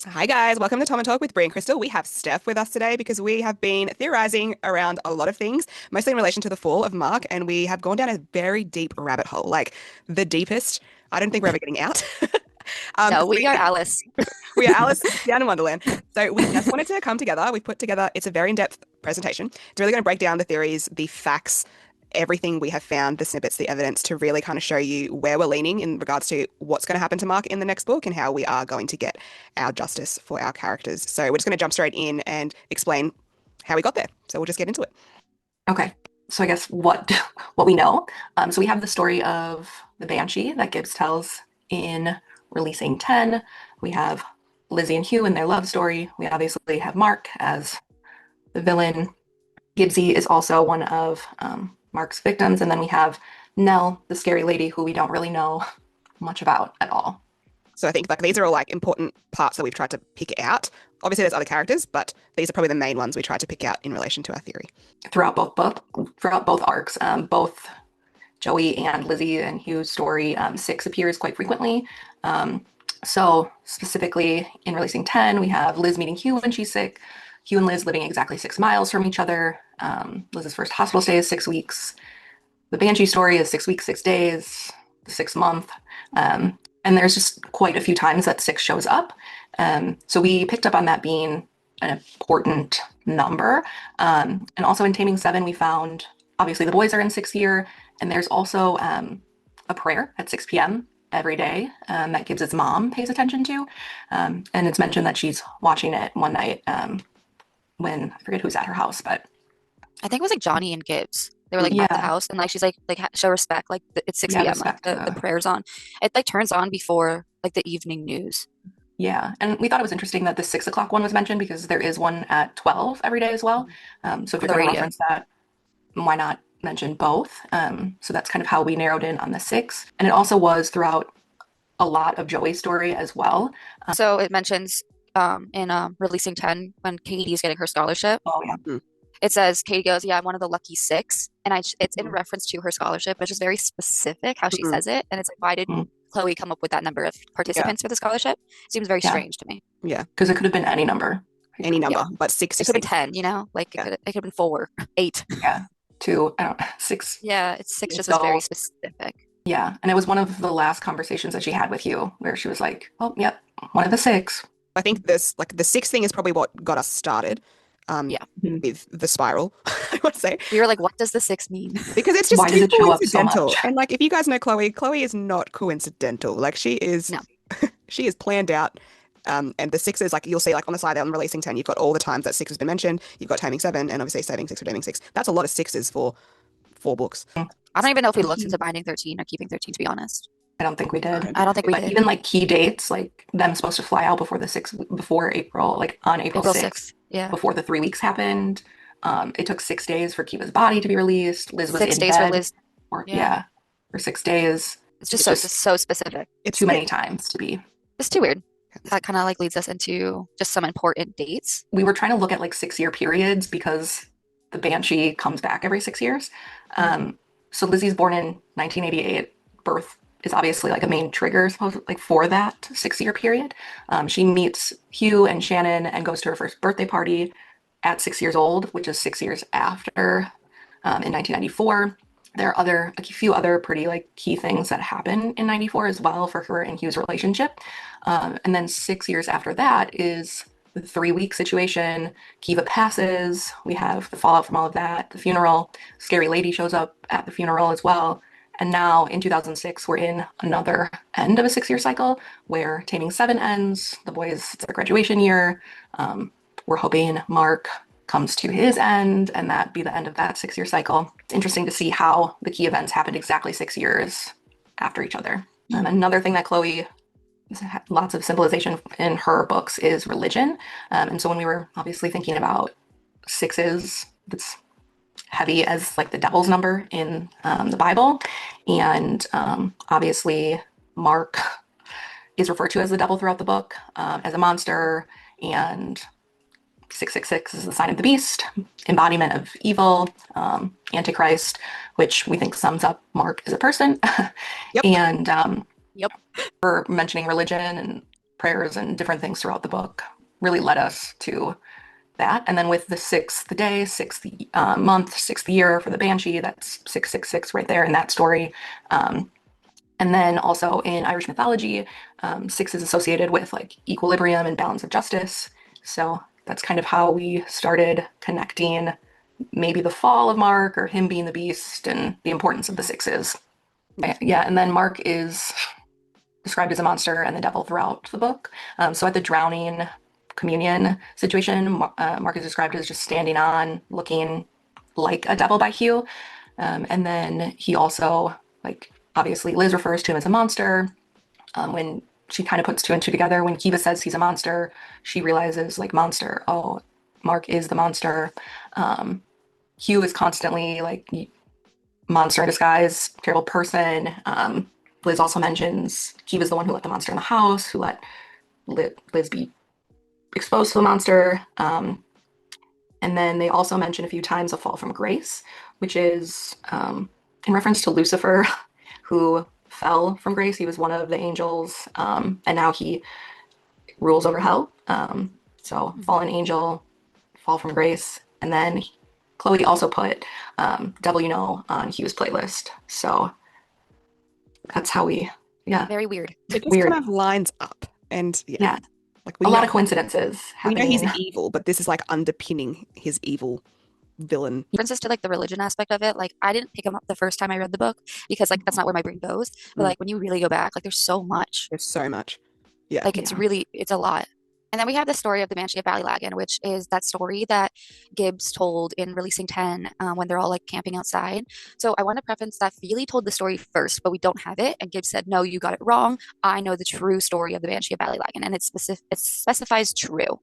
Hi guys, welcome to Tom and Talk with Brie and Crystal. We have Steph with us today because we have been theorizing around a lot of things, mostly in relation to the fall of Mark, and we have gone down a very deep rabbit hole, like the deepest. I don't think we're ever getting out. No, So we are Alice. we are Alice down in Wonderland. So we just wanted to come together. We put together, it's a very in-depth presentation. It's really going to break down the theories, the facts, everything we have found, the snippets, the evidence to really kind of show you where we're leaning in regards to what's going to happen to Mark in the next book and how we are going to get our justice for our characters. So we're just going to jump straight in and explain how we got there. So we'll just get into it. Okay, so I guess what what we know. So we have the story of the Banshee that Gibbs tells in Releasing 10. We have Lizzie and Hugh and their love story. We obviously have Mark as the villain. Gibbsy is also one of Mark's victims, and then we have Nell, the scary lady, who we don't really know much about at all. So I think like these are all like important parts that we've tried to pick out. Obviously, there's other characters, but these are probably the main ones we tried to pick out in relation to our theory. Throughout both arcs, both Joey and Lizzie and Hugh's story, six appears quite frequently. So specifically in Releasing 10, we have Liz meeting Hugh when she's sick, Hugh and Liz living exactly 6 miles from each other. Liz's first hospital stay is 6 weeks. The Banshee story is 6 weeks, 6 days, the 6 month. And there's just quite a few times that six shows up. So we picked up on that being an important number. And also in Taming 7, we found obviously the boys are in sixth year, and there's also a prayer at 6 p.m. every day that Gibbs' mom pays attention to. And it's mentioned that she's watching it one night when I forget who's at her house, but I think it was like Johnny and Gibbs. They were like at the yeah, house and like she's like show respect. Like it's 6 yeah, p.m. Like respect. the prayer's on. It like turns on before like the evening news. Yeah, and we thought it was interesting that the 6 o'clock one was mentioned because there is one at 12 every day as well. So if On you're the going to radio. reference that, why not mention both? So that's kind of how we narrowed in on the six. And it also was throughout a lot of Joey's story as well. So it mentions in Releasing 10 when Katie is getting her scholarship. Oh, yeah. Mm. It says Katie goes, "Yeah, I'm one of the lucky six," and it's in Mhm. reference to her scholarship, but it's just very specific how she Mm-mm. says it, and it's like, why did Mhm. Chloe come up with that number of Yeah, participants for the scholarship? Seems very Yeah, strange to me. yeah, because it could have been any number. any Yeah, number, but six it just could have been seems 10, you know, like yeah. it could have been four, eight. Yeah, two, I don't know, six. Yeah, it's six just was very So, specific. yeah. And it was one of the last conversations that she had with you where she was like, oh, yep, one of the six. I think this like the sixth thing is probably what got us started Yeah. Mhm. with the spiral, I would say. We were like, what does the six mean? Because it's just Why does too it show up so coincidental. much? And like if you guys know Chloe, Chloe is not coincidental. Like she is No. she is planned out. And the sixes, like you'll see like on the slide there on Releasing 10, you've got all the times that six has been mentioned. You've got Taming 7 and obviously Saving 6 for Taming 6. That's a lot of sixes for 4 books. I don't even know if we looked into Binding 13 or Keeping 13, to be honest. I don't think we did. I don't think we But did. even like key dates, like them supposed to fly out before the sixth, before April, like on April April 6th, 6th. Yeah. before the 3 weeks happened. It took 6 days for Kiva's body to be released. Liz was 6 days for in bed Liz. for, Yeah. yeah, for 6 days. It's just It's so, just so specific. It's too yeah, many times to be. It's too weird. That kind of like leads us into just some important dates. We were trying to look at like 6 year periods because the Banshee comes back every 6 years. So Lizzie's born in 1988. Birth is obviously like a main trigger, like for that 6 year period. She meets Hugh and Shannon and goes to her first birthday party at 6 years old, which is 6 years after in 1994. There are a few other pretty like key things that happen in 94 as well for her and Hugh's relationship. And then 6 years after that is the 3 week situation. Kiva passes. We have the fallout from all of that. The funeral. Scary Lady shows up at the funeral as well. And now in 2006, we're in another end of a 6 year cycle where Taming 7 ends. The boys, it's their graduation year. We're hoping Mark comes to his end and that be the end of that 6 year cycle. It's interesting to see how the key events happened exactly 6 years after each other. Another thing that Chloe lots of symbolization in her books is religion. And so when we were obviously thinking about sixes, it's heavy as like the devil's number in the Bible. And obviously, Mark is referred to as the devil throughout the book, as a monster. And 666 is the sign of the beast, embodiment of evil, Antichrist, which we think sums up Mark as a person. yep. And Yep. for mentioning religion and prayers and different things throughout the book really led us to that. And then with the sixth day, sixth month, sixth year for the Banshee, that's 666 right there in that story. And then also in Irish mythology, six is associated with like equilibrium and balance of justice. So that's kind of how we started connecting maybe the fall of Mark or him being the beast and the importance of the sixes. Yeah, and then Mark is described as a monster and the devil throughout the book. So at the drowning communion situation, Mark is described as just standing on, looking like a devil by Hugh. And then he also, like, obviously Liz refers to him as a monster. When she kind of puts two and two together, when Kiva says he's a monster, she realizes, like, monster, oh, Mark is the monster. Hugh is constantly like monster in disguise, terrible person. Liz also mentions Kiva's the one who let the monster in the house, who let Liz be exposed to the monster. And then they also mention a few times a fall from grace, which is in reference to Lucifer, who fell from grace. He was one of the angels, and now he rules over hell. So fallen angel, fall from grace. And then Chloe also put Devil You Know on Hugh's playlist. So that's how we, yeah. Very weird. It just Weird. kind of lines up. And Yeah. like A lot of coincidences we know happening. he's evil, but this is like underpinning his evil villain. References to like the religion aspect of it, like I didn't pick them up the first time I read the book because like that's not where my brain goes. But like when you really go back, like there's so much. There's so much. Yeah. Like it's a lot. And then we have the story of the Banshee of Ballylagan, which is that story that Gibbs told in Releasing 10 when they're all like camping outside. So I want to preface that Feely told the story first, but we don't have it. And Gibbs said, no, you got it wrong. I know the true story of the Banshee of Ballylagan, and it specifies true.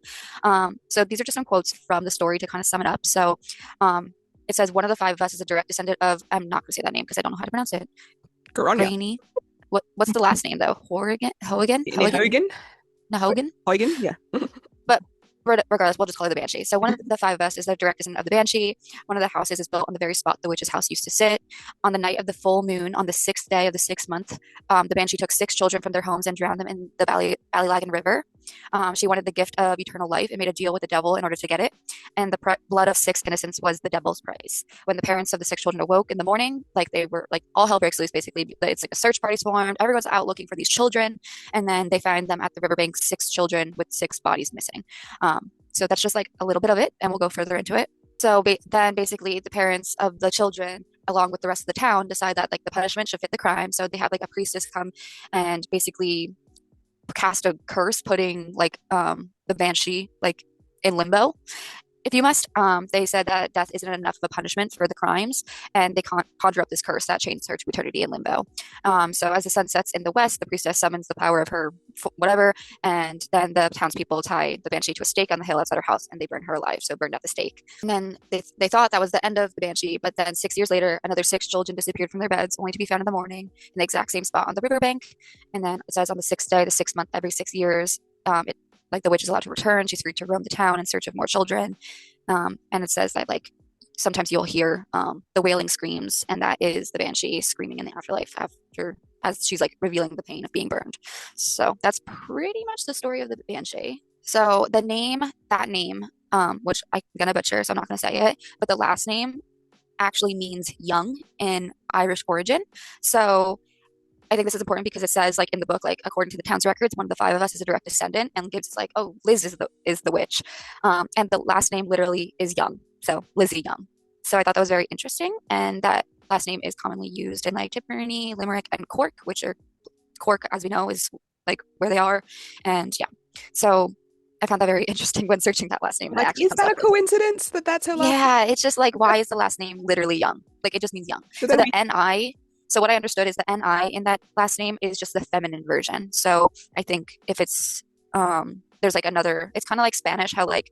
So these are just some quotes from the story to kind of sum it up. So it says, one of the five of us is a direct descendant of, I'm not going to say that name because I don't know how to pronounce it. Goronia. Rainy. What's the last name though? Hogan? Nahogan? Hogan, yeah. But regardless, we'll just call it the Banshee. So one of the five of us is the direct descendant of the Banshee. One of the houses is built on the very spot the witch's house used to sit. On the night of the full moon, on the sixth day of the sixth month, the Banshee took 6 children from their homes and drowned them in the Ballylagan River. She wanted the gift of eternal life and made a deal with the devil in order to get it. And the blood of 6 innocents was the devil's price. When the parents of the 6 children awoke in the morning, like they were like all hell breaks loose. Basically, it's like a search party swarmed. Everyone's out looking for these children, and then they find them at the riverbank, 6 children with 6 bodies missing. So that's just like a little bit of it, and we'll go further into it. So then basically the parents of the children, along with the rest of the town, decide that like the punishment should fit the crime. So they have like a priestess come and basically cast a curse, putting like the Banshee like in limbo. If you must, they said that death isn't enough of a punishment for the crimes, and they conjure up this curse that chains her to eternity in limbo. So as the sun sets in the west, the priestess summons the power of her whatever, and then the townspeople tie the Banshee to a stake on the hill outside her house, and they burn her alive, so burned at the stake. And then they thought that was the end of the Banshee, but then 6 years later, another 6 children disappeared from their beds, only to be found in the morning in the exact same spot on the riverbank. And then it says on the 6th day, the 6th month, every 6 years, like the witch is allowed to return. She's free to roam the town in search of more children. And it says that like sometimes you'll hear the wailing screams, and that is the Banshee screaming in the afterlife as she's like revealing the pain of being burned. So that's pretty much the story of the Banshee. So that name, which I'm gonna butcher, so I'm not gonna say it, but the last name actually means young in Irish origin. So I think this is important because it says like in the book, like according to the town's records, one of the 5 of us is a direct descendant, and Gibbs is like, oh, Liz is the witch, and the last name literally is Young, so Lizzie Young. So I thought that was very interesting, and that last name is commonly used in like Tipperary, Limerick, and Cork, which are Cork, as we know, is like where they are, and yeah. So I found that very interesting when searching that last name. Like, is that a coincidence that that's her last name? Yeah, it's just like, why is the last name literally Young? Like it just means young. So the N-I. So what I understood is the N-I in that last name is just the feminine version. So I think if it's, there's like another, it's kind of like Spanish, how like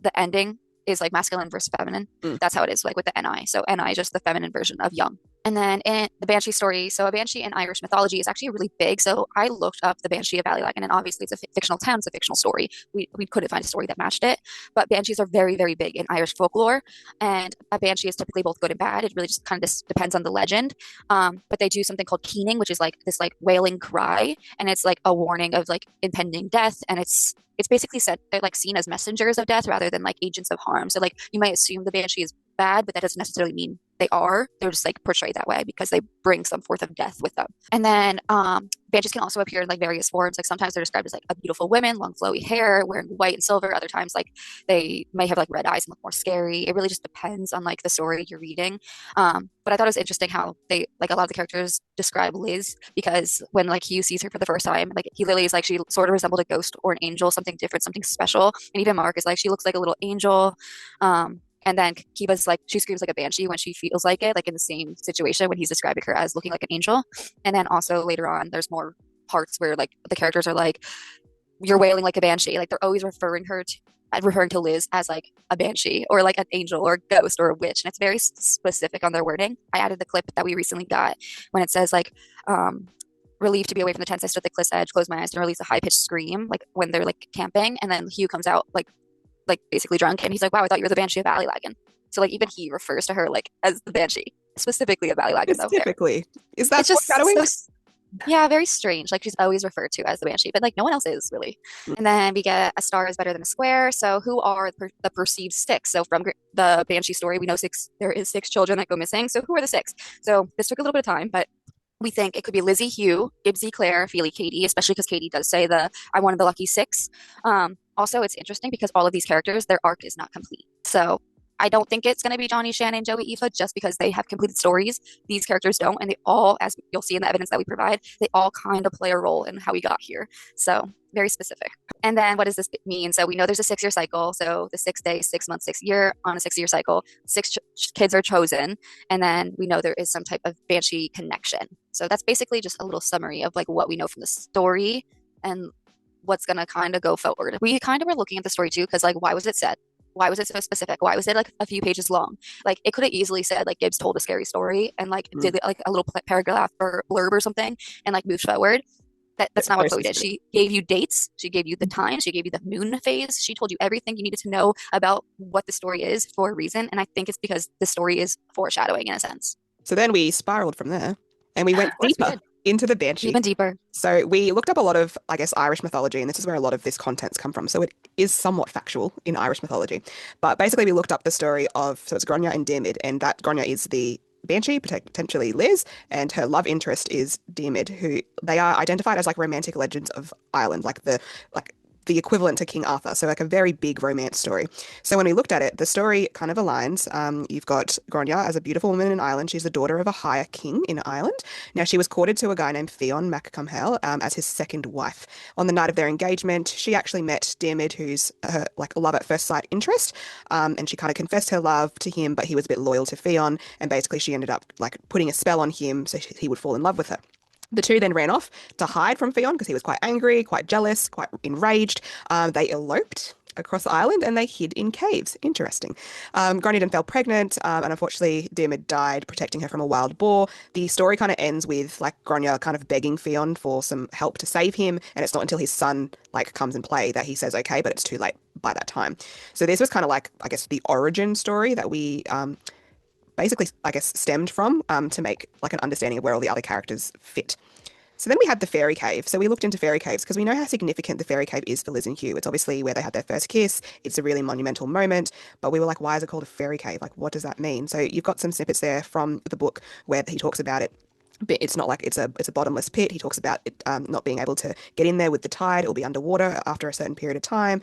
the ending is like masculine versus feminine. That's how it is like with the N-I. So N-I is just the feminine version of young. And then in the Banshee story, so a Banshee in Irish mythology is actually really big. So I looked up the Banshee of Ballylagan, and obviously it's a fictional town, it's a fictional story. We couldn't find a story that matched it. But Banshees are very, very big in Irish folklore. And a Banshee is typically both good and bad. It really just kind of depends on the legend. But they do something called keening, which is like this like wailing cry. And it's like a warning of like impending death. And it's basically said they're like seen as messengers of death rather than like agents of harm. So like you might assume the Banshee is bad, but that doesn't necessarily mean they are. They're just like portrayed that way because they bring some forth of death with them. And then banshees can also appear in like various forms. Like sometimes they're described as like a beautiful woman, long flowy hair, wearing white and silver. Other times like they may have like red eyes and look more scary. It really just depends on like the story you're reading. But I thought it was interesting how they like a lot of the characters describe Liz because when like Hugh sees her for the first time, like he literally is like she sort of resembled a ghost or an angel, something different, something special. And even Mark is like she looks like a little angel. And then Kiva's like, she screams like a banshee when she feels like it, like in the same situation when he's describing her as looking like an angel. And then also later on, there's more parts where like the characters are like, you're wailing like a banshee. Like they're always referring to Liz as like a banshee or like an angel or a ghost or a witch. And it's very specific on their wording. I added the clip that we recently got when it says like, relieved to be away from the tent, I stood at the cliff's edge, closed my eyes, and released a high pitched scream, like when they're like camping. And then Hugh comes out like basically drunk, and he's like, "Wow, I thought you were the Banshee of Ballylagan." So like even he refers to her like as the Banshee, specifically of Ballylagan. Though Specifically, is that it's just foreshadowing? yeah, very strange. Like she's always referred to as the Banshee, but like no one else is really. And then we get a star is better than a square. So who are the perceived six? So from the Banshee story, we know there is six children that go missing. So who are the six? So this took a little bit of time, but we think it could be Lizzie, Hugh, Gibbsy, Claire, Feely, Katie, especially because Katie does say I'm one of the lucky six. Also, it's interesting because all of these characters, their arc is not complete. So I don't think it's going to be Johnny, Shannon, Joey, Eva, just because they have completed stories. These characters don't, and they all, as you'll see in the evidence that we provide, they all kind of play a role in how we got here. So very specific. And then what does this mean? So we know there's a 6-year cycle. So the 6 days, 6 months, 6 year on a 6-year cycle, kids are chosen. And then we know there is some type of banshee connection. So that's basically just a little summary of like what we know from the story and what's going to kind of go forward. We kind of were looking at the story too, because like, why was it said? Why was it so specific? Why was it like a few pages long? Like it could have easily said like Gibbs told a scary story and like did like a little paragraph or blurb or something and like moved forward. That's not what Chloe did. She gave you dates. She gave you the time. She gave you the moon phase. She told you everything you needed to know about what the story is for a reason. And I think it's because the story is foreshadowing in a sense. So then we spiraled from there and we went deeper into the Banshee. Even deeper. So we looked up a lot of, I guess, Irish mythology, and this is where a lot of this content's come from. So it is somewhat factual in Irish mythology. But basically we looked up the story of, so it's Grania and Diarmid, and that Grania is the Banshee, potentially Liz, and her love interest is Diarmid, who they are identified as like romantic legends of Ireland, like the equivalent to King Arthur, so like a very big romance story. So when we looked at it, the story kind of aligns. You've got Grania as a beautiful woman in Ireland. She's the daughter of a higher king in Ireland. Now, she was courted to a guy named Fionn MacCumhaill as his second wife. On the night of their engagement, she actually met Diarmid, who's her like love at first sight interest, and she kind of confessed her love to him, but he was a bit loyal to Fionn, and basically she ended up like putting a spell on him so he would fall in love with her. The two then ran off to hide from Fionn because he was quite angry, quite jealous, quite enraged. They eloped across the island and they hid in caves. Interesting. Grania then fell pregnant, and unfortunately Diarmid died protecting her from a wild boar. The story kind of ends with like Grania kind of begging Fionn for some help to save him, and it's not until his son like comes in play that he says okay, but it's too late by that time. So this was kind of like, I guess, the origin story that we basically, I guess, stemmed from to make like an understanding of where all the other characters fit. So then we had the fairy cave. So we looked into fairy caves because we know how significant the fairy cave is for Liz and Hugh. It's obviously where they had their first kiss. It's a really monumental moment. But we were like, why is it called a fairy cave? Like, what does that mean? So you've got some snippets there from the book where he talks about it. But it's not like it's a bottomless pit. He talks about it not being able to get in there with the tide. It'll be underwater after a certain period of time.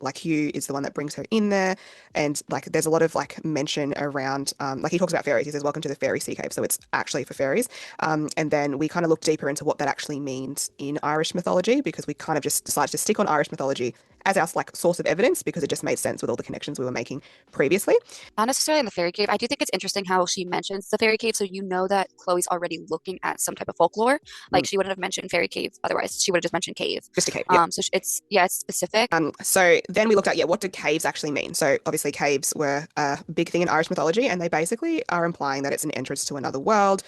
Like Hugh is the one that brings her in there, and like there's a lot of like mention around like he talks about fairies. He says, "Welcome to the fairy sea cave," so it's actually for fairies. And then we kind of look deeper into what that actually means in Irish mythology because we kind of just decided to stick on Irish mythology as our like source of evidence because it just made sense with all the connections we were making previously. Not necessarily in the fairy cave. I do think it's interesting how she mentions the fairy cave, so you know that Chloe's already looking at some type of folklore. Like she wouldn't have mentioned fairy cave otherwise. She would have just mentioned cave. Just a cave, yeah. So it's specific. So then we looked at, what do caves actually mean? So obviously caves were a big thing in Irish mythology, and they basically are implying that it's an entrance to another world.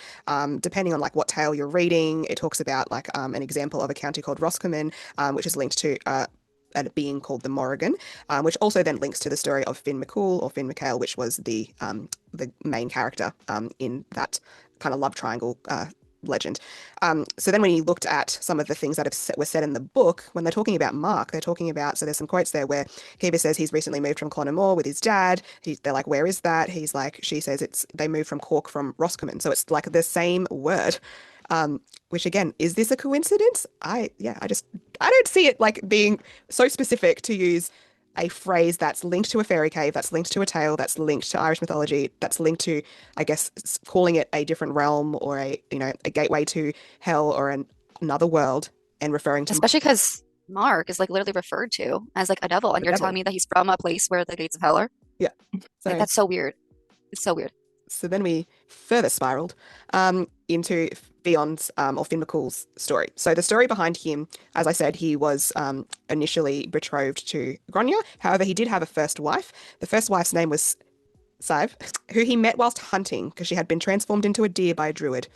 Depending on like what tale you're reading, it talks about like an example of a county called Roscommon, which is linked to a being called the Morrigan, which also then links to the story of Finn McCool or Finn McHale, which was the main character in that kind of love triangle legend. So then when you looked at some of the things that were said in the book, when they're talking about Mark, they're talking about, so there's some quotes there where Kiva says he's recently moved from Clonamore with his dad. They're like, where is that? He's like, she says they moved from Cork from Roscommon. So it's like the same word. Which again, is this a coincidence? I don't see it like being so specific to use a phrase that's linked to a fairy cave, that's linked to a tale, that's linked to Irish mythology, that's linked to, I guess, calling it a different realm or a gateway to hell or another world, and referring to Especially because Mark is like literally referred to as like a devil, and you're telling me that he's from a place where the gates of hell are? Yeah. So like that's so weird. It's so weird. So then we further spiraled into Fion's or Finn McCool's story. So the story behind him, as I said, he was initially betrothed to Grania. However, he did have a first wife. The first wife's name was Sive, who he met whilst hunting because she had been transformed into a deer by a druid.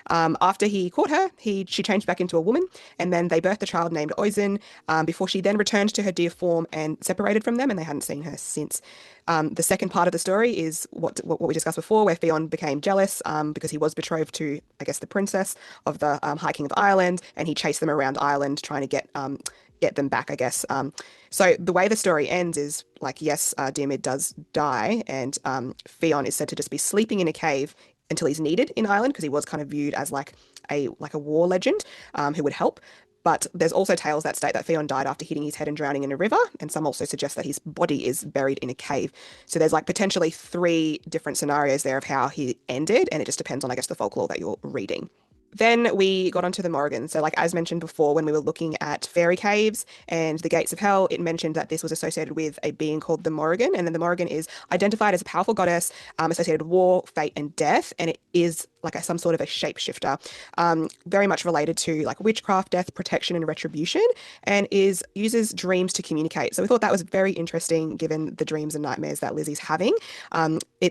After he caught her, she changed back into a woman, and then they birthed a child named Oisin before she then returned to her deer form and separated from them, and they hadn't seen her since. The second part of the story is what we discussed before, where Fionn became jealous because he was betrothed to, I guess, the princess of the High King of Ireland, and he chased them around Ireland trying to get them back, I guess. So the way the story ends is like, yes, Diarmid does die, and Fionn is said to just be sleeping in a cave until he's needed in Ireland, because he was kind of viewed as like a war legend who would help. But there's also tales that state that Fionn died after hitting his head and drowning in a river, and some also suggest that his body is buried in a cave. So there's like potentially 3 different scenarios there of how he ended, and it just depends on, I guess, the folklore that you're reading. Then we got onto the Morrigan. So like as mentioned before, when we were looking at fairy caves and the gates of hell, it mentioned that this was associated with a being called the Morrigan. And then the Morrigan is identified as a powerful goddess associated with war, fate, and death. And it is like some sort of a shapeshifter, very much related to like witchcraft, death, protection, and retribution, and uses dreams to communicate. So we thought that was very interesting given the dreams and nightmares that Lizzie's having. They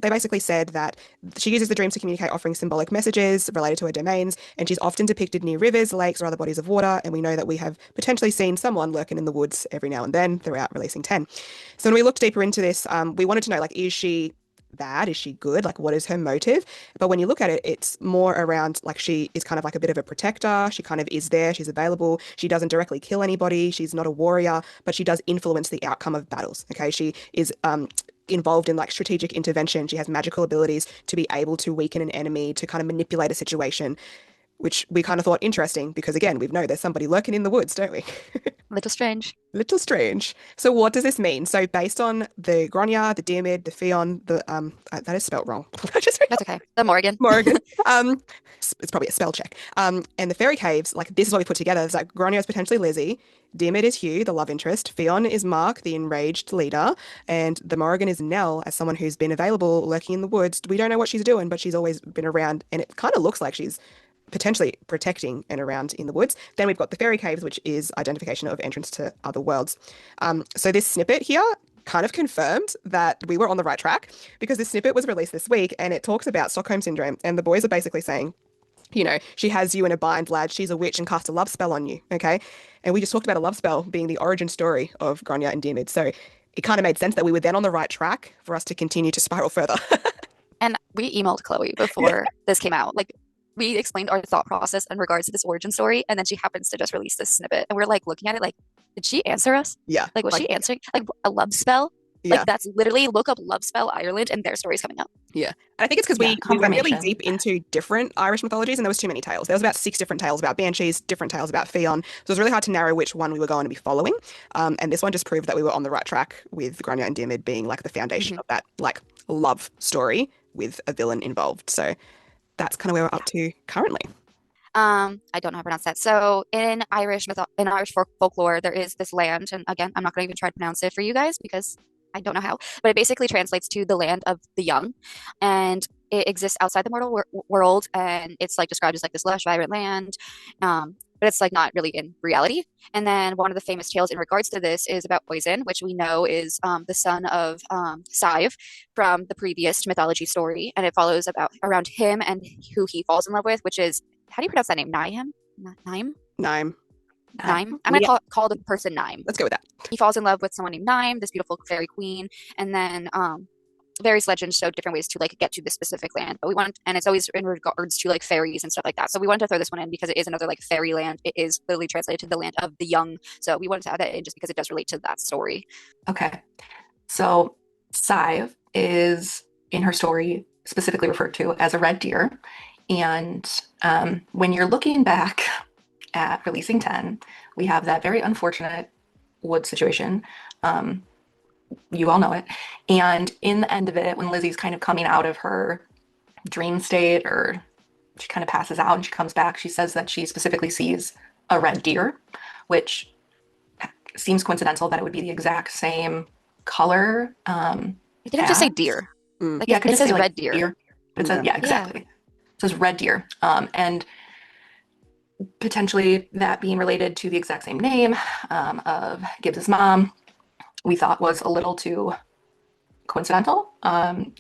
basically said that she uses the dreams to communicate, offering symbolic messages related to her domains, and she's often depicted near rivers, lakes, or other bodies of water, and we know that we have potentially seen someone lurking in the woods every now and then throughout Releasing 10. So when we looked deeper into this, we wanted to know, like, is she bad? Is she good? Like, what is her motive? But when you look at it, it's more around, like, she is kind of like a bit of a protector. She kind of is there. She's available. She doesn't directly kill anybody. She's not a warrior, but she does influence the outcome of battles. Okay. She is involved in like strategic intervention. She has magical abilities to be able to weaken an enemy, to kind of manipulate a situation, which we kind of thought interesting because, again, we know there's somebody lurking in the woods, don't we? Little strange. Little strange. So what does this mean? So based on the Grania, the Diarmid, the Fionn, that is spelt wrong. That's okay. The Morrigan. It's probably a spell check. And the fairy caves, like, this is what we put together. It's like Grania is potentially Lizzie, Diarmid is Hugh, the love interest, Fionn is Mark, the enraged leader, and the Morrigan is Nell, as someone who's been available, lurking in the woods. We don't know what she's doing, but she's always been around, and it kind of looks like she's potentially protecting and around in the woods. Then we've got the fairy caves, which is identification of entrance to other worlds. So this snippet here kind of confirmed that we were on the right track, because this snippet was released this week and it talks about Stockholm Syndrome, and the boys are basically saying, she has you in a bind, lad. She's a witch and cast a love spell on you, okay? And we just talked about a love spell being the origin story of Grania and Diarmid. So it kind of made sense that we were then on the right track for us to continue to spiral further. And we emailed Chloe before this came out. Like, we explained our thought process in regards to this origin story, and then she happens to just release this snippet. And we're like looking at it like, did she answer us? Yeah. Like, was she answering? Like, a love spell? Yeah. Like, that's literally, look up love spell Ireland and their story's coming up. Yeah. And I think it's because we went really deep into different Irish mythologies, and there was too many tales. There was about 6 different tales about banshees, different tales about Fionn. So it was really hard to narrow which one we were going to be following. And this one just proved that we were on the right track, with Grania and Diarmid being like the foundation of that like love story with a villain involved. So that's kind of where we're up to currently. I don't know how to pronounce that. So in Irish folklore, there is this land, and again, I'm not going to even try to pronounce it for you guys because I don't know how, but it basically translates to the land of the young, and it exists outside the mortal world, and it's like described as like this lush, vibrant land, but it's like not really in reality. And then one of the famous tales in regards to this is about Poison, which we know is the son of Sive from the previous mythology story, and it follows about around him and who he falls in love with, which is how do you pronounce that name? Naim? Naim? Nime. Naim? I'm We, going to call the person Naim. let's go with that. He falls in love with someone named Naim, this beautiful fairy queen, and then various legends show different ways to like get to this specific land. But we want, and it's always in regards to like fairies and stuff like that. So we wanted to throw this one in because it is another like fairy land. It is literally translated to the land of the young. So we wanted to add that in just because it does relate to that story. Okay. So Sive is in her story specifically referred to as a red deer. And when you're looking back at releasing 10, we have that very unfortunate wood situation. You all know it. And in the end of it, when Lizzie's kind of coming out of her dream state, or she kind of passes out and she comes back, she says that she specifically sees a red deer, which seems coincidental that it would be the exact same color. It didn't just say deer. Mm. Like Yeah, it could it just says say like red deer. But it says, yeah, exactly. It says red deer. And potentially that being related to the exact same name of Gibbs's mom, we thought was a little too coincidental.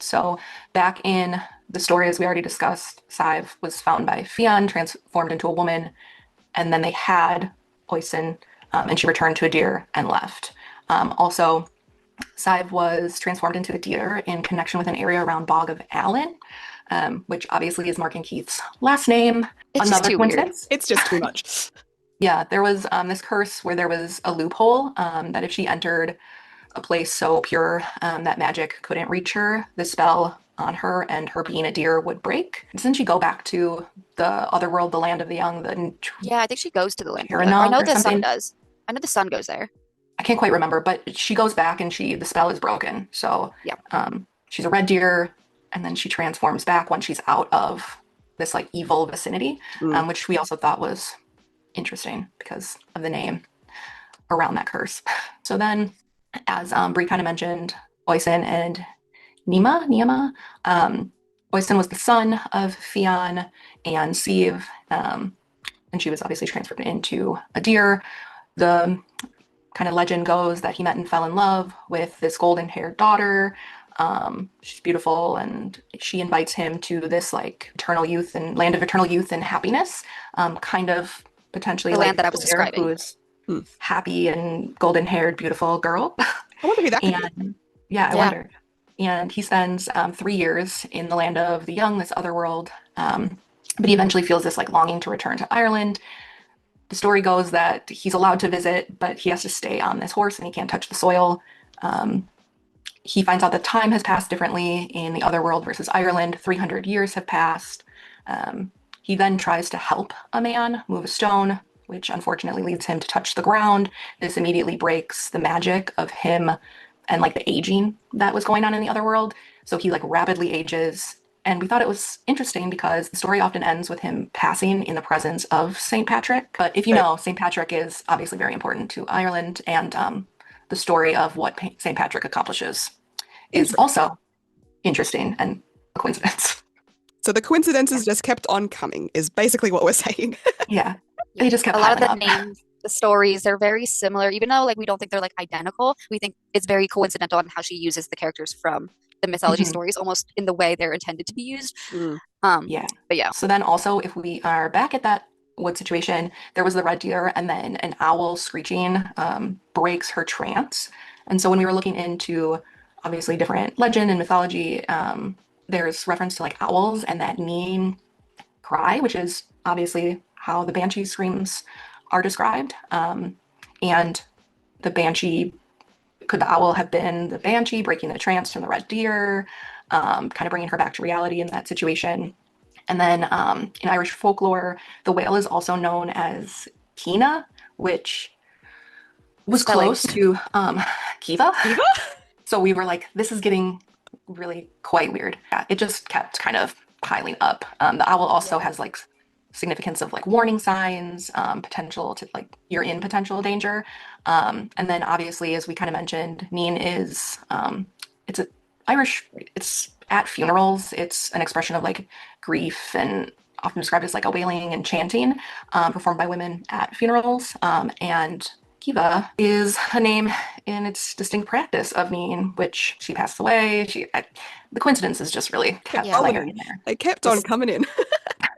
So back in the story, as we already discussed, Sive was found by Fionn, transformed into a woman, and then they had Oisin, and she returned to a deer and left. Also, Sive was transformed into a deer in connection with an area around Bog of Allen, which obviously is Mark and Keith's last name. It's Another just too weird. coincidence. It's just too much. Yeah, there was this curse where there was a loophole that if she entered a place so pure that magic couldn't reach her, the spell on her and her being a deer would break. Doesn't she go back to the other world, the land of the young, the Yeah, I think she goes to the land. I Paranong know or the sun something? does. I know the sun goes there. I can't quite remember, but she goes back and the spell is broken. So Yeah. she's a red deer, and then she transforms back when she's out of this like evil vicinity, Mm. which we also thought was interesting because of the name around that curse. So then, as Brie kind of mentioned, Oisin and Nima. Oisin was the son of Fionn and Sieve, and she was obviously transferred into a deer. The kind of legend goes that he met and fell in love with this golden-haired daughter. She's beautiful, and she invites him to this like eternal youth and land of eternal youth and happiness, kind of potentially The like land that I was Claire, describing. who's happy and golden-haired, beautiful girl. I wonder who that could be. And yeah, I wonder. And he spends 3 years in the land of the young, this other world. But he eventually feels this like longing to return to Ireland. The story goes that he's allowed to visit, but he has to stay on this horse and he can't touch the soil. He finds out that time has passed differently in the other world versus Ireland. 300 years have passed. He then tries to help a man move a stone, which unfortunately leads him to touch the ground. This immediately breaks the magic of him and like the aging that was going on in the other world. So he like rapidly ages. And we thought it was interesting because the story often ends with him passing in the presence of St. Patrick. But if you know, St. Patrick is obviously very important to Ireland, and the story of what St. Patrick accomplishes is also interesting and a coincidence. So the coincidences just kept on coming, is basically what we're saying. Yeah, they just kept a lot of the piling up. names, the stories, they're very similar. Even though like we don't think they're like identical, we think it's very coincidental on how she uses the characters from the mythology stories, almost in the way they're intended to be used. Yeah. But yeah. So then also, if we are back at that wood situation, there was the red deer, and then an owl screeching breaks her trance. And so when we were looking into obviously different legend and mythology, there's reference to like owls and that mean cry, which is obviously how the banshee screams are described. And the banshee, could the owl have been the banshee breaking the trance from the red deer, kind of bringing her back to reality in that situation? And then in Irish folklore, the whale is also known as Kina, which was close to Kiva. Kiva? So we were like, this is getting really quite weird. Yeah, it just kept kind of piling up. The owl also has like significance of like warning signs, potential to like you're in potential danger. And then obviously, as we kind of mentioned, Neen is it's a Irish. It's at funerals. It's an expression of like grief and often described as like a wailing and chanting performed by women at funerals. And Kiva is a name in its distinct practice of Neen, which she passed away. The coincidence is just really kept Yeah. layering in there. They kept on coming in.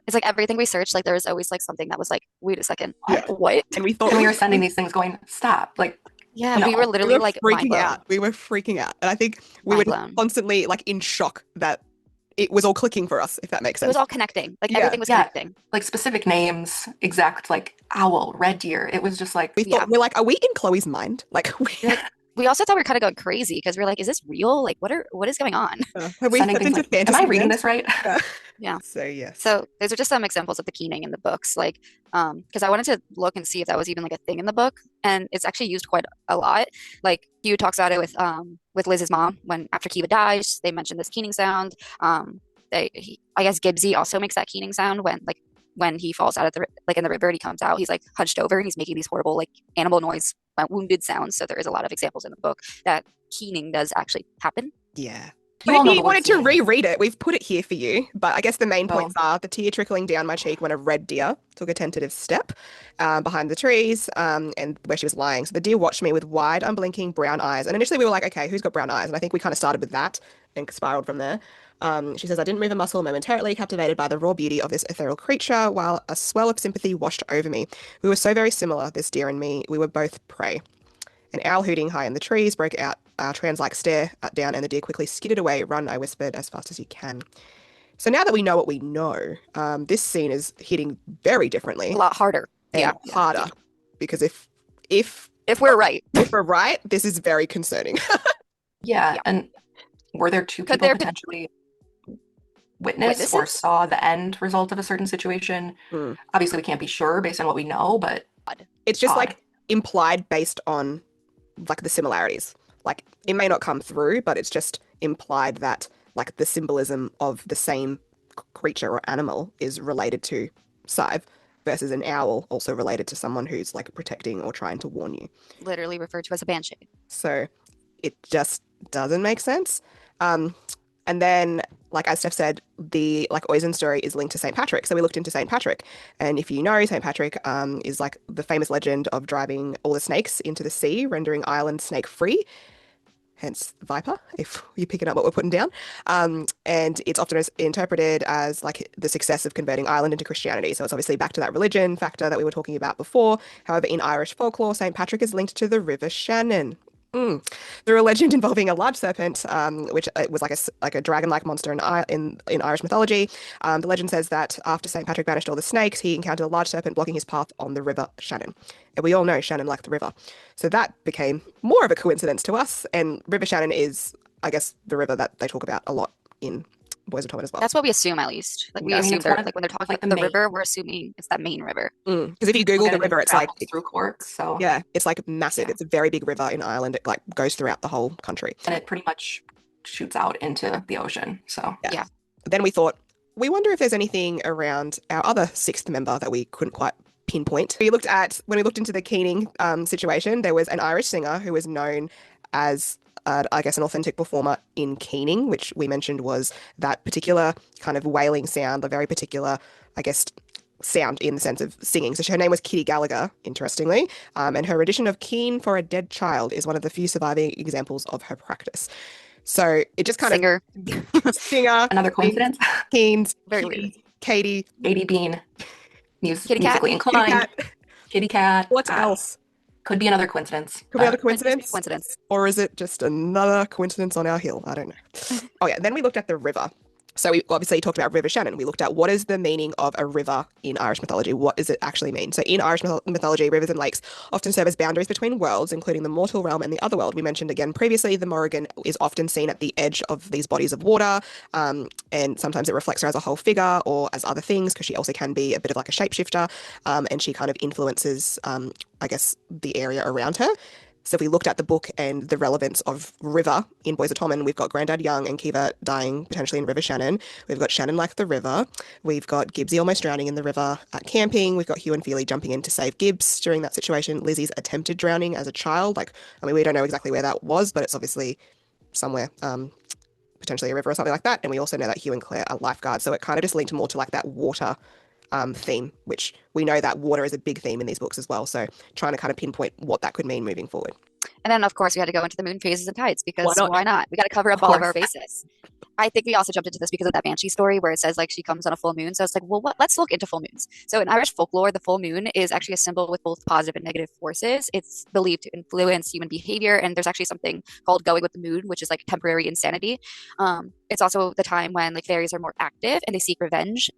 It's like everything we searched, like there was always like something that was like, wait a second, Yeah. what? And we thought And we were sending these things going, stop. Like, Yeah, No. we were literally like mind freaking blown. out. We were freaking out. And I think we Mind were blown. constantly like in shock that it was all clicking for us, if that makes It was sense. all connecting. Like Yeah. everything was Yeah. connecting. like specific names, exact like owl, red deer. It was just like, We thought, we're like, are we in Chloe's mind? Like, We also thought we were kind of going crazy because we are like, is this real? Like, what is going on? have we sending stepped things into like, am fantasy I reading land? this right? Yeah. So, yes. So those are just some examples of the keening in the books. Like, because I wanted to look and see if that was even like a thing in the book, and it's actually used quite a lot. Like Hugh talks about it with Liz's mom when after Kiva dies, they mention this keening sound. I guess Gibbsy also makes that keening sound when he falls out of the like in the river and he comes out, he's like hunched over and he's making these horrible like animal noise, wounded sounds. So there is a lot of examples in the book that keening does actually happen. Yeah. You But all if know you the wanted word to scene. reread it, we've put it here for you. But I guess the main Oh. points are the tear trickling down my cheek when a red deer took a tentative step behind the trees and where she was lying. So the deer watched me with wide, unblinking brown eyes. And initially we were like, okay, who's got brown eyes? And I think we kind of started with that and spiraled from there. She says, I didn't move a muscle, momentarily captivated by the raw beauty of this ethereal creature, while a swell of sympathy washed over me. We were so very similar, this deer and me. We were both prey. An owl hooting high in the trees broke out our trans-like stare down, and the deer quickly skidded away. Run, I whispered, as fast as you can. So now that we know what we know, this scene is hitting very differently A lot harder. and Yeah. harder. Because if we're right. if we're right, this is very concerning. Yeah. Yeah. And were there two Could people there be- potentially witnessed or Witnesses? saw the end result of a certain situation? Hmm. Obviously, we can't be sure based on what we know, but It's just Odd. like implied based on like the similarities. Like it may not come through, but it's just implied that like the symbolism of the same creature or animal is related to Sive versus an owl also related to someone who's like protecting or trying to warn you. Literally referred to as a banshee. So it just doesn't make sense. And then, like as Steph said, the like Oisin story is linked to St. Patrick. So we looked into St. Patrick. And if you know, St. Patrick is like the famous legend of driving all the snakes into the sea, rendering Ireland snake free. Hence Viper, if you're picking up what we're putting down. And it's often interpreted as like the success of converting Ireland into Christianity. So it's obviously back to that religion factor that we were talking about before. However, in Irish folklore, St. Patrick is linked to the River Shannon. Through a legend involving a large serpent, which was like a dragon-like monster in Irish mythology. The legend says that after St. Patrick banished all the snakes, he encountered a large serpent blocking his path on the River Shannon. And we all know Shannon liked the river. So that became more of a coincidence to us. And River Shannon is, I guess, the river that they talk about a lot in Boys of Tommen as well. That's what we assume, at least. Like we I mean, assume it's they're one of like when they're talking like about the the main- river, we're assuming it's that main river. Because if you Google the Again, river, it's like, travels through Cork, so yeah, it's like massive. Yeah. It's a very big river in Ireland. It like goes throughout the whole country. and it pretty much shoots out into the ocean. So Yeah. Then we thought, we wonder if there's anything around our other sixth member that we couldn't quite pinpoint. When we looked into the Keening situation, there was an Irish singer who was known as, I guess, an authentic performer in Keening, which we mentioned was that particular kind of wailing sound, the very particular, I guess, sound in the sense of singing. So her name was Kitty Gallagher, interestingly, and her rendition of Keen for a Dead Child is one of the few surviving examples of her practice. So it just kind Singer. of singer, another coincidence. Keens, Very Kitty, weird. Katie, Katie Bean, Kitty cat. musically Kitty inclined. Cat. Kitty cat. What else? Could be another coincidence. Could be another Could just be coincidence? coincidence. Or is it just another coincidence on our hill? I don't know. Oh yeah, then we looked at the river. So we obviously talked about River Shannon. We looked at what is the meaning of a river in Irish mythology? What does it actually mean? So in Irish mythology, rivers and lakes often serve as boundaries between worlds, including the mortal realm and the other world. We mentioned again previously, the Morrigan is often seen at the edge of these bodies of water, and sometimes it reflects her as a whole figure or as other things, because she also can be a bit of like a shapeshifter, and she kind of influences, I guess, the area around her. So if we looked at the book and the relevance of River in Boys of Tommen, we've got Grandad Young and Kiva dying potentially in River Shannon. We've got Shannon like the river. We've got Gibbsy almost drowning in the river at camping. We've got Hugh and Feely jumping in to save Gibbs during that situation. Lizzie's attempted drowning as a child. Like, I mean, we don't know exactly where that was, but it's obviously somewhere, potentially a river or something like that. And we also know that Hugh and Claire are lifeguards. So it kind of just linked more to like that water theme, which we know that water is a big theme in these books as well. So trying to kind of pinpoint what that could mean moving forward. And then, of course, we had to go into the moon phases and tides because Why not? why not? We got to cover up Of all of our course. bases. I think we also jumped into this because of that Banshee story where it says like she comes on a full moon. So it's like, well, let's look into full moons. So in Irish folklore, the full moon is actually a symbol with both positive and negative forces. It's believed to influence human behavior, and there's actually something called going with the moon, which is like temporary insanity. It's also the time when like fairies are more active and they seek revenge.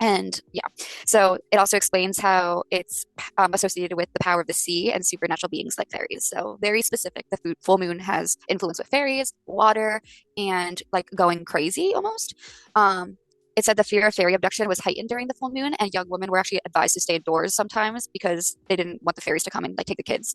And yeah, so it also explains how it's associated with the power of the sea and supernatural beings like fairies. So very specific. The full moon has influence with fairies, water, and like going crazy almost. It said the fear of fairy abduction was heightened during the full moon, and young women were actually advised to stay indoors sometimes because they didn't want the fairies to come and like take the kids.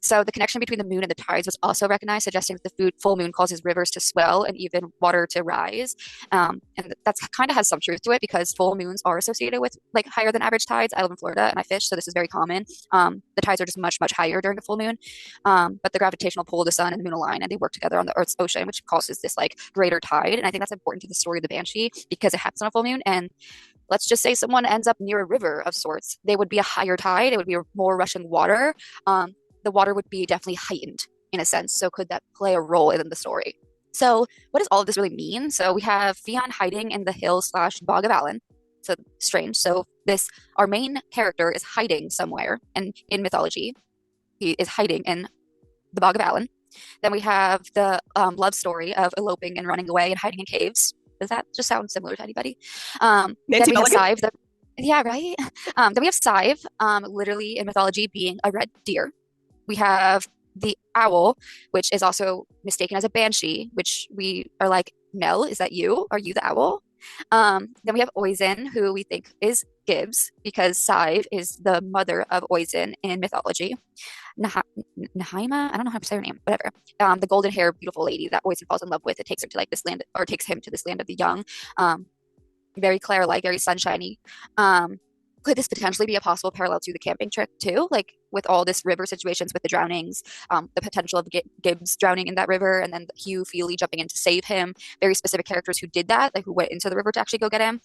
So the connection between the moon and the tides was also recognized, suggesting that the full moon causes rivers to swell and even water to rise. And that kind of has some truth to it because full moons are associated with like higher than average tides. I live in Florida and I fish, so this is very common. The tides are just much, much higher during a full moon. But the gravitational pull of the sun and the moon align and they work together on the Earth's ocean, which causes this like greater tide. And I think that's important to the story of the Banshee because it happens on a full moon. And let's just say someone ends up near a river of sorts, they would be a higher tide, it would be more rushing water. The water would be definitely heightened in a sense. So could that play a role in the story? So what does all of this really mean? So we have Fionn hiding in the hill slash bog of Allen. So strange. So our main character is hiding somewhere, and in mythology, he is hiding in the bog of Allen. Then we have the love story of eloping and running away and hiding in caves. Does that just sound similar to anybody? Then we have Sive. Yeah, right. Then we have Sive, literally in mythology being a red deer. We have the owl, which is also mistaken as a banshee, which we are like, Nell, is that you? Are you the owl? Then we have Oisin, who we think is Gibbs, because Sive is the mother of Oisin in mythology. Nahaima, I don't know how to say her name, whatever. The golden hair, beautiful lady that Oisin falls in love with. It takes her to like this land, or takes him to this land of the young. Very Claire-like, very sunshiny. Could this potentially be a possible parallel to the camping trip too? Like with all this river situations with the drownings, the potential of Gibbs drowning in that river, and then Hugh Feely jumping in to save him. Very specific characters who did that, like who went into the river to actually go get him.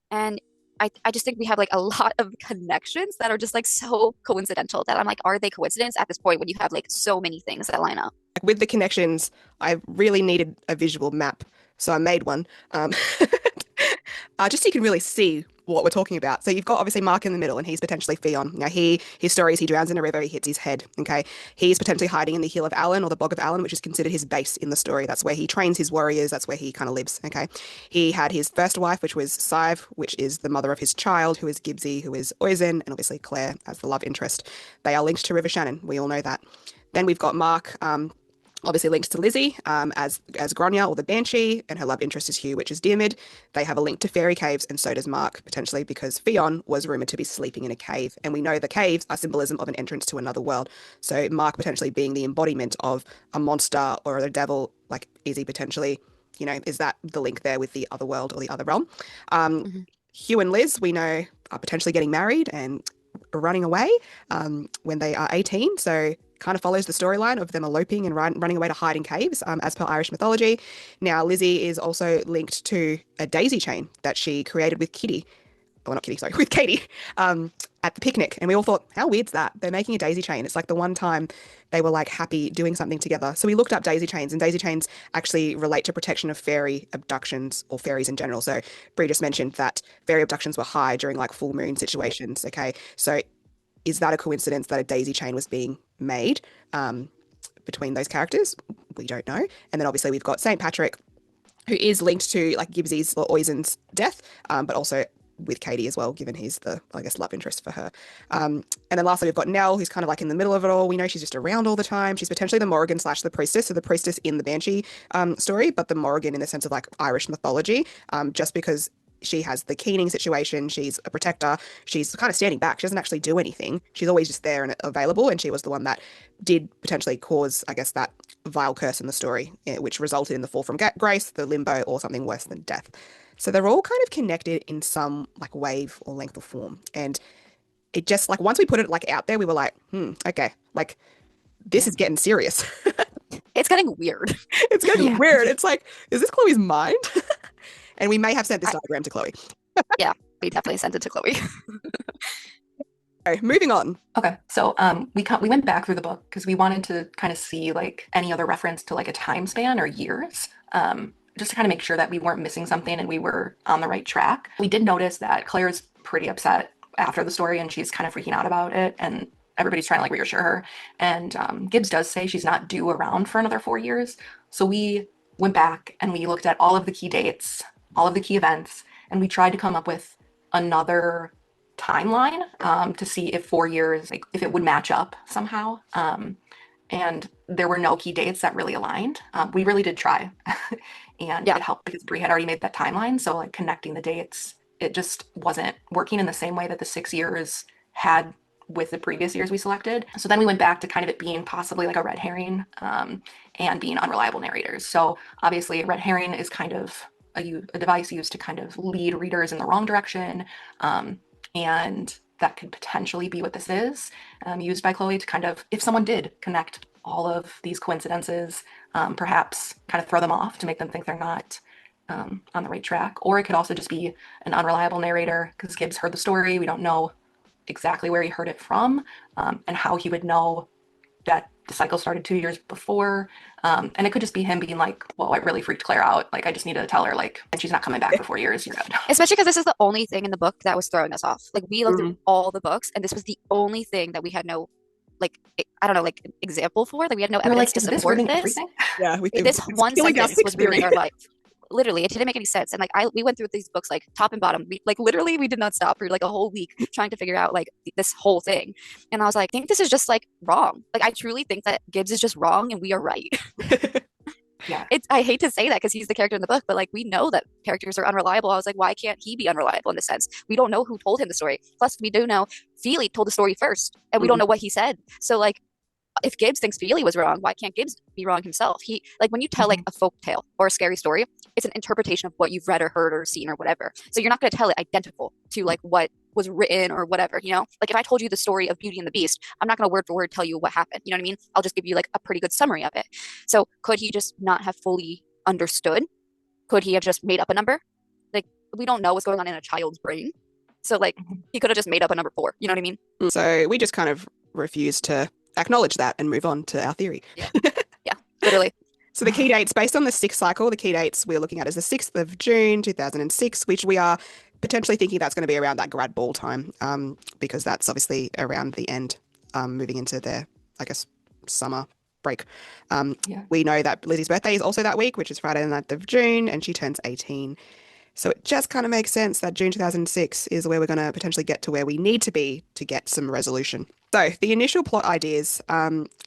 And I just think we have like a lot of connections that are just like so coincidental that I'm like, are they coincidence at this point when you have like so many things that line up? With the connections, I really needed a visual map, so I made one. Just so you can really see what we're talking about. So you've got obviously Mark in the middle, and he's potentially Fionn. Now his story is he drowns in a river, he hits his head. Okay, he's potentially hiding in the hill of Allen or the bog of Allen, which is considered his base in the story. That's where he trains his warriors. That's where he kind of lives. Okay, he had his first wife, which was Sive, which is the mother of his child, who is Gibbsy, who is Oisin, and obviously Claire as the love interest. They are linked to River Shannon. We all know that. Then we've got Mark. Obviously linked to Lizzie as Grania or the Banshee, and her love interest is Hugh, which is Diarmid. They have a link to fairy caves, and so does Mark, potentially because Fionn was rumoured to be sleeping in a cave. And we know the caves are symbolism of an entrance to another world. So Mark potentially being the embodiment of a monster or a devil, like is he potentially, is that the link there with the other world or the other realm? Hugh and Liz, we know, are potentially getting married and running away when they are 18. So kind of follows the storyline of them eloping and running away to hide in caves, as per Irish mythology. Now, Lizzie is also linked to a daisy chain that she created with Kitty. Well, not Kitty, sorry, with Katie at the picnic. And we all thought, how weird's that? They're making a daisy chain. It's like the one time they were like happy doing something together. So we looked up daisy chains, and daisy chains actually relate to protection of fairy abductions or fairies in general. So Brie just mentioned that fairy abductions were high during like full moon situations. Okay, so is that a coincidence that a daisy chain was being made between those characters? We don't know. And then obviously we've got St. Patrick, who is linked to like Gibbsy's or Oisin's death, but also with Katie as well, given he's the, I guess, love interest for her. And then lastly, we've got Nell, who's kind of like in the middle of it all. We know she's just around all the time. She's potentially the Morrigan / the priestess, so the priestess in the Banshee story, but the Morrigan in the sense of like Irish mythology, just because she has the keening situation. She's a protector. She's kind of standing back. She doesn't actually do anything. She's always just there and available. And she was the one that did potentially cause, I guess, that vile curse in the story, which resulted in the fall from grace, the limbo, or something worse than death. So they're all kind of connected in some like wave or length or form. And it just like once we put it like out there, we were like, okay, like this is getting serious. It's getting weird. It's getting weird. It's like, is this Chloe's mind? And we may have sent this diagram to Chloe. Yeah, we definitely sent it to Chloe. Okay, moving on. Okay, so we went back through the book because we wanted to kind of see like any other reference to like a time span or years, just to kind of make sure that we weren't missing something and we were on the right track. We did notice that Claire's pretty upset after the story and she's kind of freaking out about it, and everybody's trying to like reassure her. And Gibbs does say she's not due around for another 4 years. So we went back and we looked at all of the key dates, all of the key events, and we tried to come up with another timeline to see if 4 years, like if it would match up somehow. And there were no key dates that really aligned. We really did try, and it helped because Brie had already made that timeline. So like connecting the dates, it just wasn't working in the same way that the 6 years had with the previous years we selected. So then we went back to kind of it being possibly like a red herring and being unreliable narrators. So obviously a red herring is kind of a device used to kind of lead readers in the wrong direction. And that could potentially be what this is, used by Chloe to kind of, if someone did connect all of these coincidences, perhaps kind of throw them off to make them think they're not on the right track. Or it could also just be an unreliable narrator because Gibbs heard the story. We don't know exactly where he heard it from, and how he would know that the cycle started 2 years before. And it could just be him being like, well, I really freaked Claire out. Like, I just need to tell her, like, and she's not coming back for 4 years. You're good. Especially because this is the only thing in the book that was throwing us off. Like, we looked through all the books, and this was the only thing that we had no, like, I don't know, like, example for. Like, we had no evidence like, to support this. Everything? Yeah, This one sentence was ruining our life. Literally, it didn't make any sense. And like we went through these books like top and bottom. We like literally we did not stop for like a whole week trying to figure out like this whole thing. And I was like, I think this is just like wrong. Like I truly think that Gibbs is just wrong and we are right. Yeah. I hate to say that because he's the character in the book, but like we know that characters are unreliable. I was like, why can't he be unreliable in this sense? We don't know who told him the story. Plus, we do know Feely told the story first, and we don't know what he said. So like, if Gibbs thinks Feely was wrong, why can't Gibbs be wrong himself? He like when you tell like a folk tale or a scary story, it's an interpretation of what you've read or heard or seen or whatever. So you're not going to tell it identical to like what was written or whatever, you know? Like if I told you the story of Beauty and the Beast, I'm not going to word for word tell you what happened. You know what I mean? I'll just give you like a pretty good summary of it. So could he just not have fully understood? Could he have just made up a number? Like we don't know what's going on in a child's brain. So like he could have just made up a number 4. You know what I mean? So we just kind of refused to acknowledge that and move on to our theory. Yeah, literally. So the key dates, based on the 6th cycle, the key dates we're looking at is the 6th of June, 2006, which we are potentially thinking that's going to be around that grad ball time, because that's obviously around the end, moving into their, I guess, summer break. We know that Lizzie's birthday is also that week, which is Friday the 9th of June, and she turns 18. So it just kind of makes sense that June 2006 is where we're going to potentially get to where we need to be to get some resolution. So the initial plot ideas,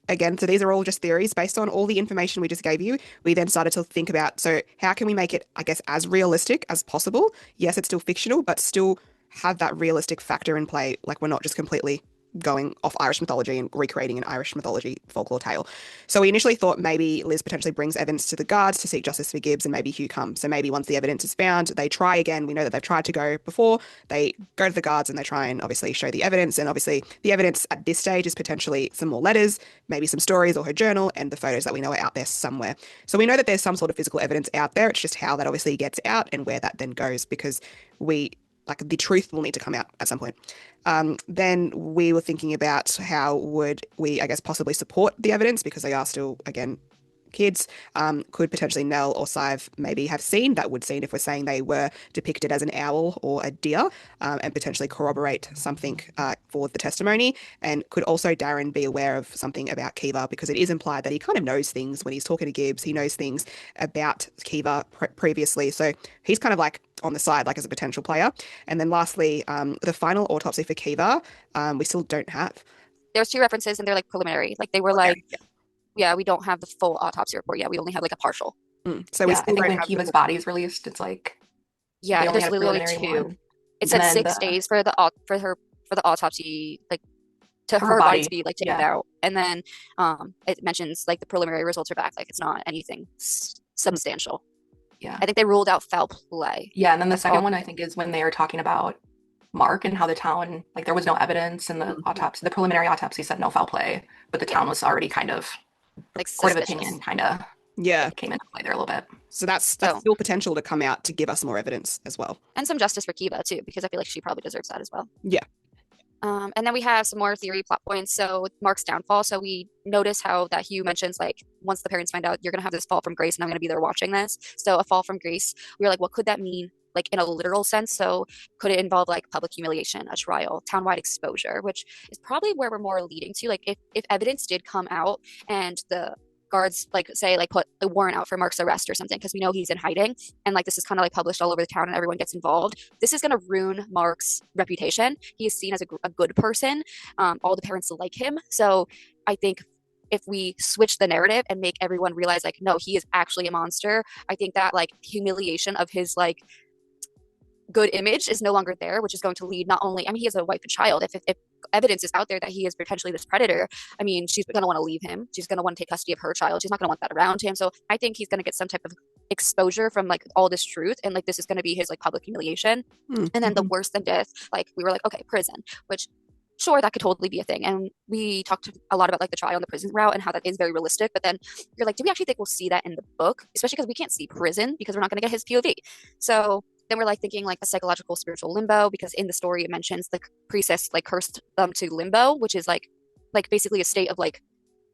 again, so these are all just theories based on all the information we just gave you. We then started to think about, so how can we make it, I guess, as realistic as possible? Yes, it's still fictional, but still have that realistic factor in play. Like we're not just completely going off Irish mythology and recreating an Irish mythology folklore tale. So we initially thought maybe Liz potentially brings evidence to the guards to seek justice for Gibbs, and maybe Hugh comes. So maybe once the evidence is found, they try again. We know that they've tried to go before. They go to the guards and they try and obviously show the evidence. And obviously the evidence at this stage is potentially some more letters, maybe some stories or her journal, and the photos that we know are out there somewhere. So we know that there's some sort of physical evidence out there. It's just how that obviously gets out and where that then goes, because the truth will need to come out at some point. Then we were thinking about how would we, I guess, possibly support the evidence, because they are still, again, kids. Could potentially Nell or Sive maybe have seen that wood scene if we're saying they were depicted as an owl or a deer, and potentially corroborate something for the testimony. And could also Darren be aware of something about Kiva, because it is implied that he kind of knows things when he's talking to Gibbs. He knows things about Kiva previously. So he's kind of like on the side, like as a potential player. And then lastly, the final autopsy for Kiva, we still don't have. There's 2 references and they're like preliminary. Like they were like, yeah, we don't have the full autopsy report yet. We only have like a partial. So we I think when Kiva's body is released, it's like Yeah, They only there's had a literally only preliminary two. one. It And said then 6 days for the autopsy, like to for for her her body to body, be like taken yeah. out, and then it mentions like the preliminary results are back, like it's not anything substantial. Yeah. I think they ruled out foul play. Yeah, and then the That's second all. one I think is when they are talking about Mark and how the town, like there was no evidence in the Mhm. autopsy. The preliminary autopsy said no foul play, but the Yeah, town was already kind of, like court of opinion suspicious. kind of Yeah. came into play there a little bit. So that's So, still potential to come out to give us more evidence as well. and some justice for Kiva too, because I feel like she probably deserves that as well. Yeah. And then we have some more theory plot points. So Mark's downfall. So we notice how that Hugh mentions like once the parents find out you're gonna have this fall from grace, and I'm gonna be there watching this. So a fall from grace. We were like, what could that mean? Like in a literal sense. So could it involve like public humiliation, a trial, townwide exposure, which is probably where we're more leading to. Like if evidence did come out and the guards like say like put a warrant out for Mark's arrest or something because we know he's in hiding and like this is kind of like published all over the town and everyone gets involved, this is going to ruin Mark's reputation. He is seen as a good person. All the parents like him. So I think if we switch the narrative and make everyone realize like no, he is actually a monster, I think that like humiliation of his like good image is no longer there, which is going to lead not only, I mean, he has a wife and child. If evidence is out there that he is potentially this predator, I mean, she's going to want to leave him. She's going to want to take custody of her child. She's not going to want that around him. So I think he's going to get some type of exposure from like all this truth. And like, this is going to be his like public humiliation. Mm-hmm. And then the worse than death, like we were like, okay, prison, which sure, that could totally be a thing. And we talked a lot about like the trial and the prison route and how that is very realistic. But then you're like, do we actually think we'll see that in the book? Especially because we can't see prison because we're not going to get his POV. So then we're like thinking like a psychological spiritual limbo because in the story it mentions the priestess like cursed them to limbo, which is like basically a state of like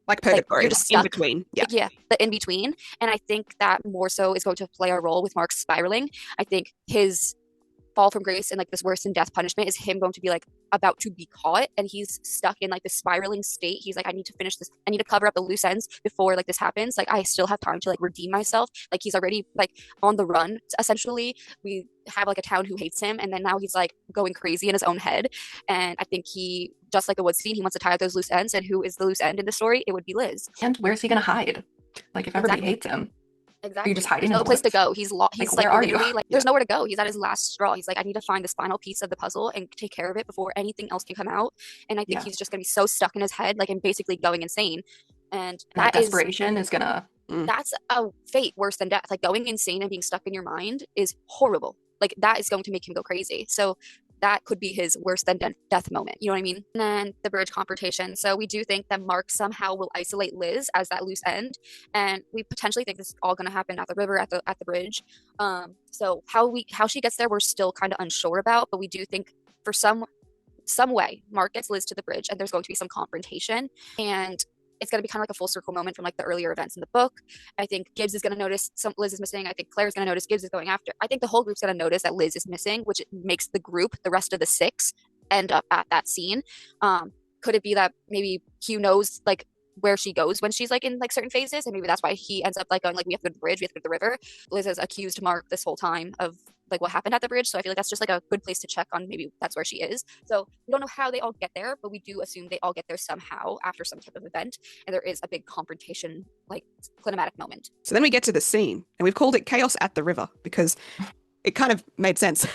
purgatory, you're just in stuck. between. Yeah. Yeah, the in between. And I think that more so is going to play a role with Mark spiraling. I think his fall from grace and like this worse than death punishment is him going to be like about to be caught and he's stuck in like the spiraling state. He's like, I need to finish this, I need to cover up the loose ends before like this happens, like I still have time to like redeem myself. Like he's already like on the run essentially. We have like a town who hates him and then now he's like going crazy in his own head. And I think he, just like the wood scene, he wants to tie up those loose ends. And who is the loose end in the story? It would be Liz. And where's he gonna hide? Like if everybody Exactly. hates him, are Exactly. you just hiding There's in no the place to woods? go. He's lost. He's Like, like where are you? literally like Yeah. there's nowhere to go. He's at his last straw. He's like, I need to find this final piece of the puzzle and take care of it before anything else can come out. And I think Yeah. he's just gonna be so stuck in his head, like and basically going insane. And And that that is desperation is gonna that's a fate worse than death. Like going insane and being stuck in your mind is horrible. Like that is going to make him go crazy. So that could be his worse than death moment. You know what I mean? And then the bridge confrontation. So we do think that Mark somehow will isolate Liz as that loose end, and we potentially think this is all going to happen at the river, at the bridge. So how she gets there, we're still kind of unsure about, but we do think for some way Mark gets Liz to the bridge, and there's going to be some confrontation, and it's going to be kind of like a full circle moment from like the earlier events in the book. I think Gibbs is going to notice Liz is missing. I think Claire's going to notice Gibbs is going after. I think the whole group's going to notice that Liz is missing, which makes the group, the rest of the six, end up at that scene. Could it be that maybe Hugh knows like where she goes when she's like in like certain phases, and maybe that's why he ends up like going like we have to go to the bridge, we have to go to the river. Liz has accused Mark this whole time of like what happened at the bridge, so I feel like that's just like a good place to check on maybe that's where she is. So we don't know how they all get there, but we do assume they all get there somehow after some type of event, and there is a big confrontation like climatic moment. So then we get to the scene, and we've called it Chaos at the River because it kind of made sense.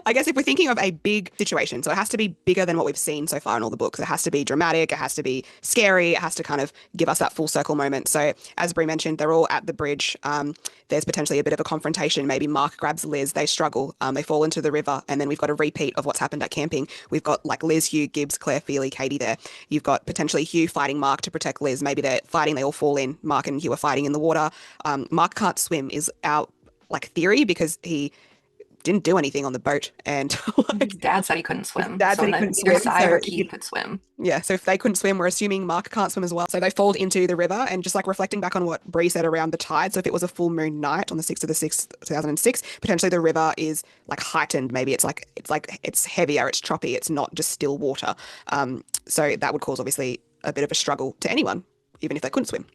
I guess if we're thinking of a big situation, so it has to be bigger than what we've seen so far in all the books. It has to be dramatic, it has to be scary, it has to kind of give us that full circle moment. So as Brie mentioned, they're all at the bridge. There's potentially a bit of a confrontation. Maybe Mark grabs Liz, they struggle, they fall into the river, and then we've got a repeat of what's happened at camping. We've got like Liz, Hugh, Gibbs, Claire, Feely, Katie there. You've got potentially Hugh fighting Mark to protect Liz. Maybe they're fighting, they all fall in. Mark and Hugh are fighting in the water. Mark can't swim is our like theory because he didn't do anything on the boat, and like his dad said he couldn't swim. dad So said he then couldn't either swim, side so or Keith could swim. yeah, so if they couldn't swim, we're assuming Mark can't swim as well. So they fall into the river, and just like reflecting back on what Bree said around the tide. So if it was a full moon night on the 6th of the 6th, 2006, potentially the river is like heightened. Maybe it's heavier, it's choppy, it's not just still water. So that would cause obviously a bit of a struggle to anyone, even if they couldn't swim.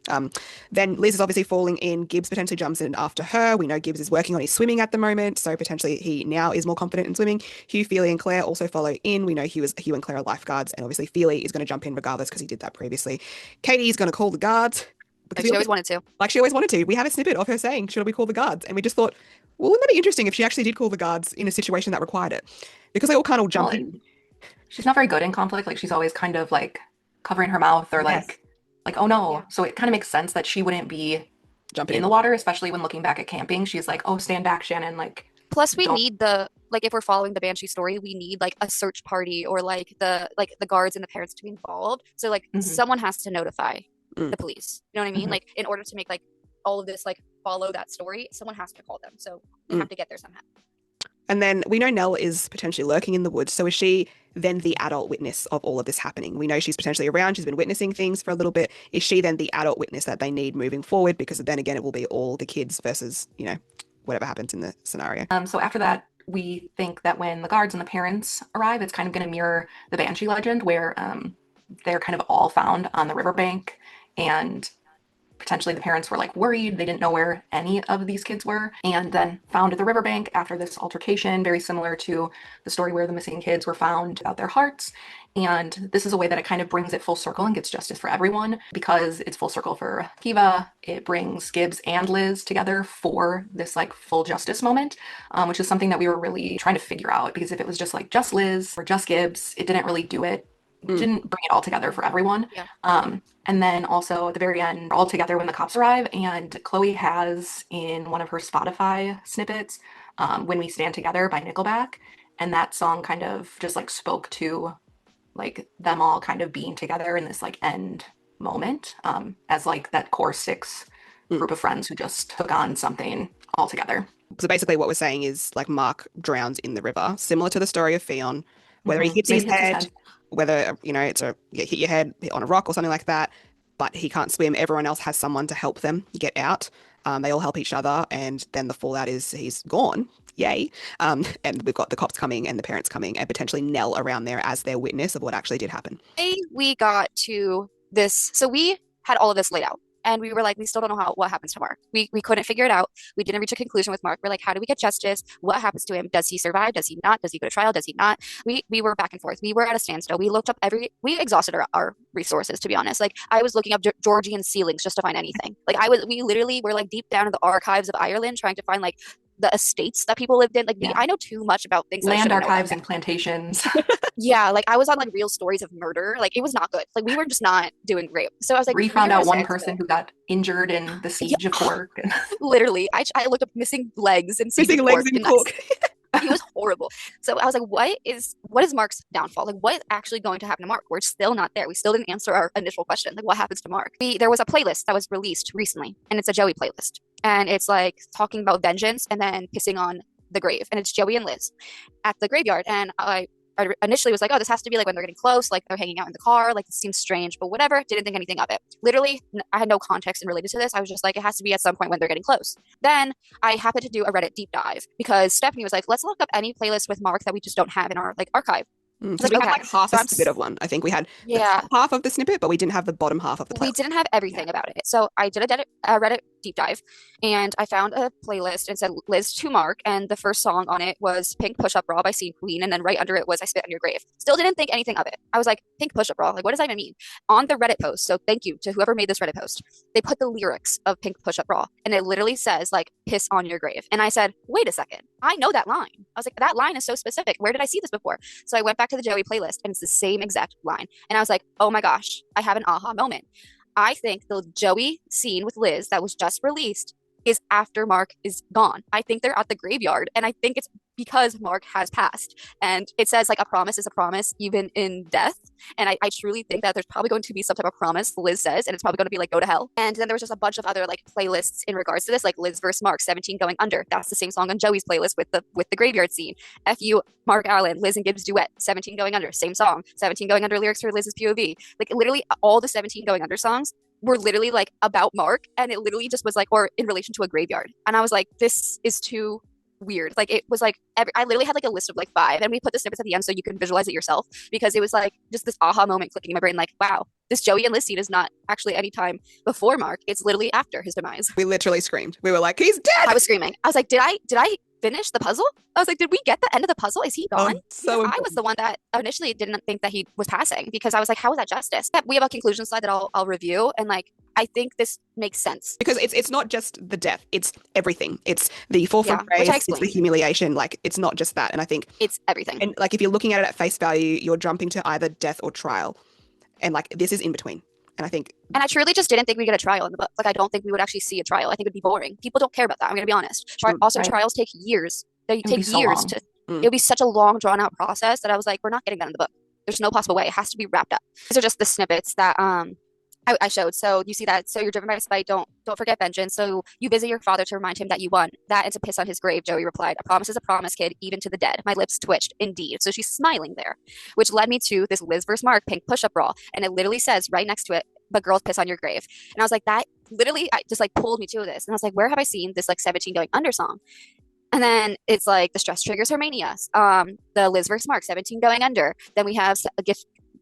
Then Liz is obviously falling in. Gibbs potentially jumps in after her. We know Gibbs is working on his swimming at the moment, so potentially he now is more confident in swimming. Hugh, Feely, and Claire also follow in. We know Hugh and Claire are lifeguards, and obviously Feely is going to jump in regardless because he did that previously. Katie is going to call the guards. because Like she always wanted to. like she always wanted to. We have a snippet of her saying, "Should we call the guards?" And we just thought, well, wouldn't that be interesting if she actually did call the guards in a situation that required it? Because they all kind of jump Well, in. she's not very good in conflict. Like she's always kind of like covering her mouth or Yes. like oh no. Yeah. So it kind of makes sense that she wouldn't be Jumping in in. the water, especially when looking back at camping. She's like, oh, stand back, Shannon. Like, Plus, we don't. need like if we're following the Banshee story, we need like a search party or like the guards and the parents to be involved. So like Mhm. someone has to notify Mm. the police. You know what I mean? Mhm. Like in order to make like all of this like follow that story, someone has to call them. So we Mm. have to get there somehow. And then we know Nell is potentially lurking in the woods. So is she then the adult witness of all of this happening? We know she's potentially around. She's been witnessing things for a little bit. Is she then the adult witness that they need moving forward? Because then again, it will be all the kids versus, whatever happens in the scenario. So after that, we think that when the guards and the parents arrive, it's kind of going to mirror the Banshee legend, where they're kind of all found on the riverbank, and potentially the parents were like worried. They didn't know where any of these kids were, and then found at the riverbank after this altercation, very similar to the story where the missing kids were found without their hearts. And this is a way that it kind of brings it full circle and gets justice for everyone, because it's full circle for Kiva. It brings Gibbs and Liz together for this like full justice moment, which is something that we were really trying to figure out, because if it was just like just Liz or just Gibbs, it didn't really do it. Mm. Didn't bring it all together for everyone. Yeah. And then also at the very end, all together when the cops arrive, and Chloe has in one of her Spotify snippets, "When We Stand Together" by Nickelback, and that song kind of just like spoke to like them all kind of being together in this like end moment, as like that core six group of friends who just took on something all together. So basically what we're saying is like Mark drowns in the river, similar to the story of Theon, whether he hits Maybe his hits his head, head. whether, it's you hit your head on a rock or something like that, but he can't swim. Everyone else has someone to help them get out. They all help each other, and then the fallout is he's gone. Yay. And we've got the cops coming and the parents coming and potentially Nell around there as their witness of what actually did happen. We got to this. So we had all of this laid out. And we were like, we still don't know what happens to Mark. We couldn't figure it out. We didn't reach a conclusion with Mark. We're like, how do we get justice? What happens to him? Does he survive? Does he not? Does he go to trial? Does he not? We were back and forth. We were at a standstill. We looked up we exhausted our resources, to be honest. Like I was looking up Georgian ceilings just to find anything. Like we literally were like deep down in the archives of Ireland trying to find like the estates that people lived in. Like Yeah. I know too much about things. that I Land shouldn't know about. archives and plantations. Yeah, like I was on like real stories of murder. Like it was not good. Like we were just not doing great. So I was like, We we found were at out a one standstill. person who got injured in the siege of Cork. Literally, I looked up missing legs and Missing legs in Cork. It was horrible. So I was like, what is Mark's downfall? Like what is actually going to happen to Mark? We're still not there. We still didn't answer our initial question. Like what happens to Mark? There was a playlist that was released recently, and it's a Joey playlist. And it's like talking about vengeance and then pissing on the grave. And it's Joey and Liz at the graveyard. And I initially was like, oh, this has to be like when they're getting close, like they're hanging out in the car, like it seems strange, but whatever. Didn't think anything of it. Literally, I had no context in related to this. I was just like, it has to be at some point when they're getting close. Then I happened to do a Reddit deep dive because Stephanie was like, let's look up any playlist with Mark that we just don't have in our like archive. So we had like half a snippet of one. I think we had half of the snippet, but we didn't have the bottom half of the playlist. We didn't have everything about it. So I did a Reddit deep dive, and I found a playlist and said Liz to Mark, and the first song on it was Pink Push-Up Bra by Scene Queen, and then right under it was I Spit on Your Grave. Still didn't think anything of it. I was like, Pink Push-Up Bra? Like, what does that even mean? On the Reddit post, so thank you to whoever made this Reddit post, they put the lyrics of Pink Push-Up Bra, and it literally says, like, piss on your grave. And I said, wait a second. I know that line. I was like, that line is so specific. Where did I see this before? So I went back to the Joey playlist, and it's the same exact line. And I was like, oh my gosh, I have an aha moment. I think the Joey scene with Liz that was just released is after Mark is gone. I think they're at the graveyard, and I think it's because Mark has passed. And it says like a promise is a promise even in death. And I truly think that there's probably going to be some type of promise Liz says, and it's probably going to be like go to hell. And then there was just a bunch of other like playlists in regards to this, like Liz versus Mark, 17 Going Under. That's the same song on Joey's playlist with the graveyard scene. F.U. Mark Allen, Liz and Gibbs duet, 17 Going Under, same song. 17 Going Under lyrics for Liz's POV. Like literally all the 17 Going Under songs were literally like about Mark, and it literally just was like, or in relation to a graveyard. And I was like, this is too weird. Like it was like I literally had like a list of like 5, and we put the snippets at the end so you can visualize it yourself, because it was like just this aha moment clicking in my brain, like, wow, this Joey and Liz scene is not actually any time before Mark, it's literally after his demise. We literally screamed. We were like, he's dead. I was screaming. I was like, did I finish the puzzle? I was like, did we get the end of the puzzle? Is he gone? So I was the one that initially didn't think that he was passing, because I was like, how is that justice? We have a conclusion slide that I'll review, and like I think this makes sense. Because it's not just the death, it's everything. It's the fall from Yeah, which I grace, it's the explained. humiliation. Like, it's not just that. And I think, It's everything. and like, if you're looking at it at face value, you're jumping to either death or trial. And like, this is in between. And I think, And I truly just didn't think we'd get a trial in the book. Like, I don't think we would actually see a trial. I think it'd be boring. People don't care about that. I'm going to be honest. Also, Right. trials take years. They It would be take so years long. to, Mm. it would be such a long, drawn out process that I was like, we're not getting that in the book. There's no possible way. It has to be wrapped up. These are just the snippets that I showed. So you see that. So you're driven by spite. Don't forget vengeance. So you visit your father to remind him that you won. That and to piss on his grave. Joey replied, "A promise is a promise, kid, even to the dead." My lips twitched. Indeed. So she's smiling there, which led me to this Liz versus Mark pink push-up bra, and it literally says right next to it, "But girls piss on your grave." And I was like, that literally I just like pulled me to this, and I was like, where have I seen this like 17 going under song? And then it's like the stress triggers her mania. The Liz versus Mark, 17 going under. Then we have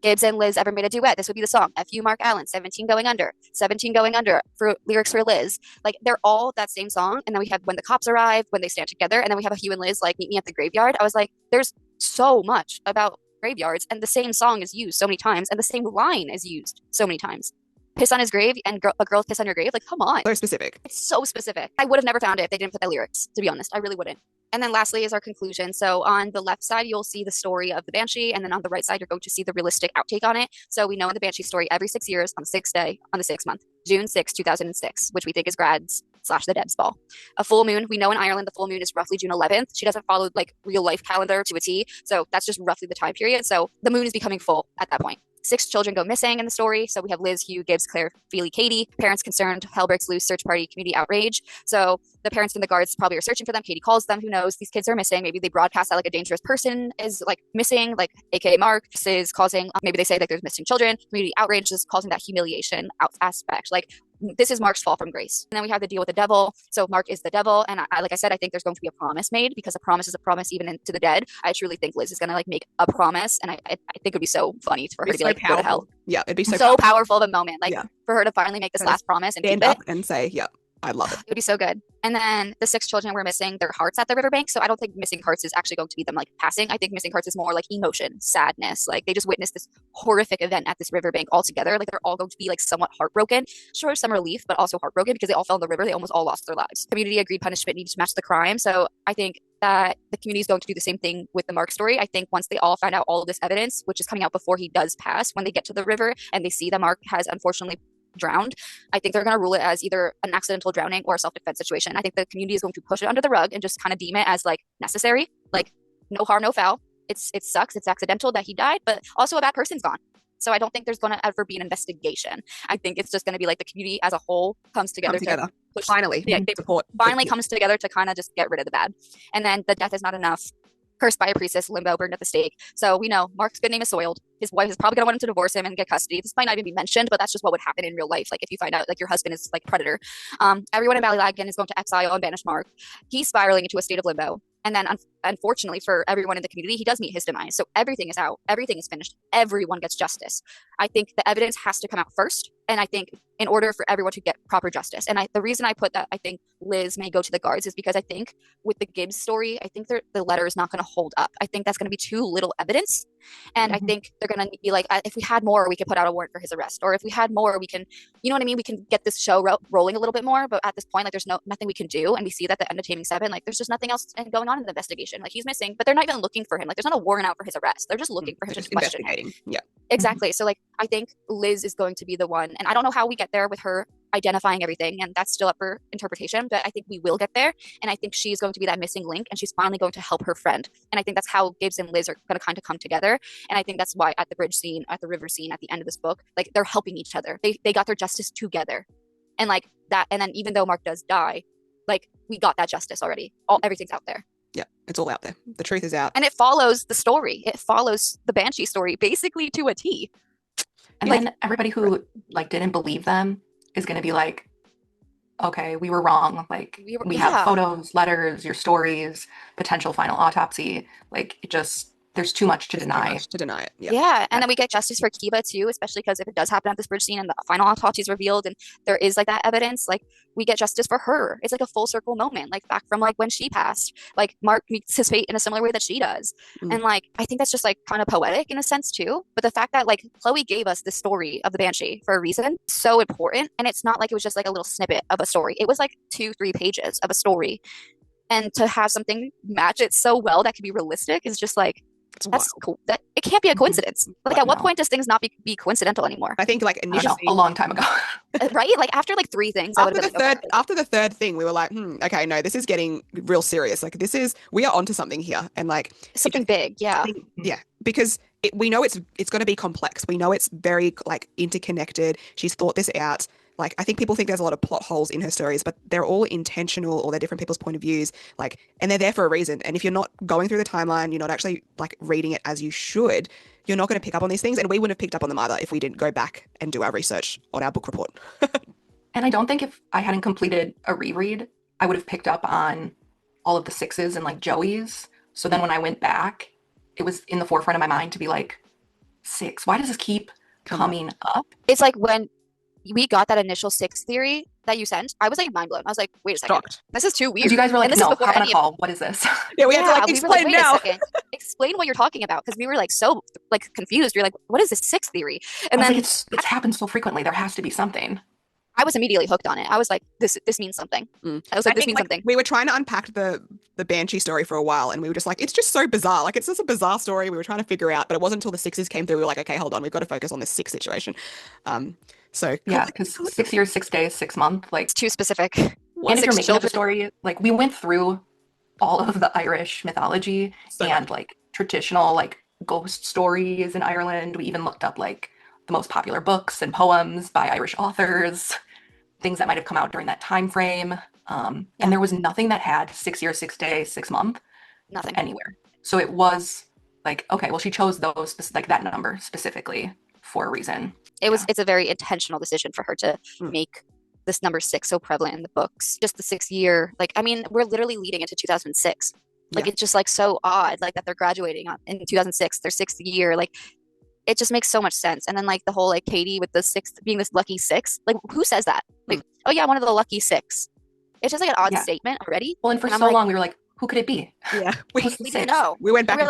Gibbs and Liz ever made a duet. This would be the song. F you, Mark Allen, 17 going under. 17 going under for lyrics for Liz. Like, they're all that same song. And then we have When the Cops Arrive, When They Stand Together. And then we have a Hugh and Liz like Meet Me at the Graveyard. I was like, there's so much about graveyards. And the same song is used so many times. And the same line is used so many times. Piss on his grave and a girl piss on your grave. Like, come on. so specific. It's so specific. I would have never found it if they didn't put the lyrics, to be honest. I really wouldn't. And then lastly is our conclusion. So on the left side, you'll see the story of the Banshee. And then on the right side, you're going to see the realistic outtake on it. So we know in the Banshee story, every 6 years, on the sixth day, on the sixth month, June 6, 2006, which we think is grads / the Debs ball. A full moon. We know in Ireland, the full moon is roughly June 11th. She doesn't follow like real life calendar to a T. So that's just roughly the time period. So the moon is becoming full at that point. 6 children go missing in the story. So we have Liz, Hugh, Gibbs, Claire, Feely, Katie. Parents concerned, hell breaks loose, search party, community outrage. So the parents and the guards probably are searching for them. Katie calls them. Who knows? These kids are missing. Maybe they broadcast that like a dangerous person is like missing, like AKA Mark. This is causing, maybe they say that there's missing children. Community outrage is causing that humiliation aspect. Like, this is Mark's fall from grace. And then we have the deal with the devil. So Mark is the devil. And like I said, I think there's going to be a promise made, because a promise is a promise even to the dead. I truly think Liz is going to like make a promise. And I think it would be so funny for her to be so like, go to hell. Yeah, it'd be So powerful of a moment. Like, Yeah. for her to finally make this last promise and Stand keep up it. and say, yeah, I love it. It would be so good. And then the 6 children were missing their hearts at the riverbank. So I don't think missing hearts is actually going to be them like passing. I think missing hearts is more like emotion, sadness. Like, they just witnessed this horrific event at this riverbank all together. Like, they're all going to be like somewhat heartbroken. Sure, some relief, but also heartbroken because they all fell in the river. They almost all lost their lives. Community agreed punishment needed to match the crime. So I think that the community is going to do the same thing with the Mark story. I think once they all find out all of this evidence, which is coming out before he does pass, when they get to the river and they see that Mark has unfortunately drowned, I think they're going to rule it as either an accidental drowning or a self-defense situation. I think the community is going to push it under the rug and just kind of deem it as like necessary, like no harm, no foul. It sucks. It's accidental that he died, but also a bad person's gone. So I don't think there's going to ever be an investigation. I think it's just going to be like the community as a whole comes together. To push, finally, yeah, they support. finally comes together to kind of just get rid of the bad. And then the death is not enough. Cursed by a priestess, limbo, burned at the stake. So we know Mark's good name is soiled. His wife is probably going to want him to divorce him and get custody. This might not even be mentioned, but that's just what would happen in real life. Like, if you find out like your husband is like a predator. Everyone in Ballylagan is going to exile and banish Mark. He's spiraling into a state of limbo. And then unfortunately for everyone in the community, he does meet his demise. So everything is out. Everything is finished. Everyone gets justice. I think the evidence has to come out first. And I think in order for everyone to get proper justice. And the reason I put that I think Liz may go to the guards is because I think with the Gibbs story, I think the letter is not going to hold up. I think that's going to be too little evidence. And I think they're going to be like, if we had more, we could put out a warrant for his arrest. Or if we had more, we can, you know what I mean? We can get this show rolling a little bit more. But at this point, like, there's nothing we can do. And we see that at the end of Taming 7, like, there's just nothing else going on in the investigation. Like, he's missing, but they're not even looking for him. Like, there's not a warrant out for his arrest. They're just looking for him to question him. Yeah. Exactly. So like, I think Liz is going to be the one, and I don't know how we get there with her identifying everything, and that's still up for interpretation, but I think we will get there. And I think she's going to be that missing link, and she's finally going to help her friend. And I think that's how Gibbs and Liz are going to kind of come together. And I think that's why at the bridge scene, at the river scene, at the end of this book, like, they're helping each other. They got their justice together. And like that, and then even though Mark does die, like, we got that justice already. Everything's out there. Yeah, it's all out there. The truth is out. And it follows the story. It follows the Banshee story basically to a T. And like, then everybody who like didn't believe them is going to be like, okay, we were wrong. Like, we have photos, letters, your stories, potential final autopsy. Like, it just there's too much to Too deny. much to deny it. Yeah. Yeah, and then we get justice for Kiva too, especially because if it does happen at this bridge scene and the final autopsy is revealed and there is like that evidence, like we get justice for her. It's like a full circle moment, like back from like when she passed. Like Mark meets his fate in a similar way that she does. And like I think that's just like kind of poetic in a sense too. But the fact that like Chloe gave us the story of the Banshee for a reason, so important. And it's not like it was just like a little snippet of a story. It was like 2-3 pages of a story. And to have something match it so well that can be realistic is just like that's cool. That it can't be a coincidence. Like, at what point does things not be coincidental anymore? I think like initially a long time ago, right? Like after like 3 things, after the third thing, we were like, okay, no, this is getting real serious. Like we are onto something here, and like something big, yeah, yeah, because we know it's going to be complex. We know it's very like interconnected. She's thought this out. Like, I think people think there's a lot of plot holes in her stories, but they're all intentional, or they're different people's point of views, like, and they're there for a reason. And if you're not going through the timeline, you're not actually like reading it as you should, you're not going to pick up on these things. And we wouldn't have picked up on them either if we didn't go back and do our research on our book report. And I don't think if I hadn't completed a reread, I would have picked up on all of the sixes and like Joey's. So then when I went back, it was in the forefront of my mind to be like, 6, why does this keep coming up? It's like when we got that initial 6 theory that you sent, I was like mind blown. I was like, wait a second, Shocked. This is too weird. You guys were like, and this no, is before hop on any a call. What is this? Yeah, we had to like we explain were like, wait now. a second, explain what you're talking about, because we were like so like confused. You're like, what is this 6 theory? And then like, it's happened so frequently. There has to be something. I was immediately hooked on it. I was like, this means something. I was like, this means something. We were trying to unpack the Banshee story for a while, and we were just like, it's just so bizarre. Like, it's just a bizarre story. We were trying to figure out, but it wasn't until the 6s came through. We were like, okay, hold on, we've got to focus on this 6 situation. So yeah, because 6 years, 6 days, 6 months, like, it's too specific. And if you're making up a story, like, we went through all of the Irish mythology and like traditional like ghost stories in Ireland. We even looked up like the most popular books and poems by Irish authors, things that might have come out during that time frame. And there was nothing that had 6 years, 6 days, 6 months, nothing anywhere. So it was like, okay, well, she chose those, like that number specifically for a reason. It's a very intentional decision for her to make this number 6 so prevalent in the books. Just the 6th year, like, I mean, we're literally leading into 2006. Like, it's just like so odd, like that they're graduating in 2006, their 6th year. Like, it just makes so much sense. And then like the whole like Katie with the 6th being this lucky 6, like who says that? Like, oh yeah, one of the lucky 6. It's just like an odd statement already. Well, and for so long we were like, who could it be? Yeah, we didn't know. We went back. We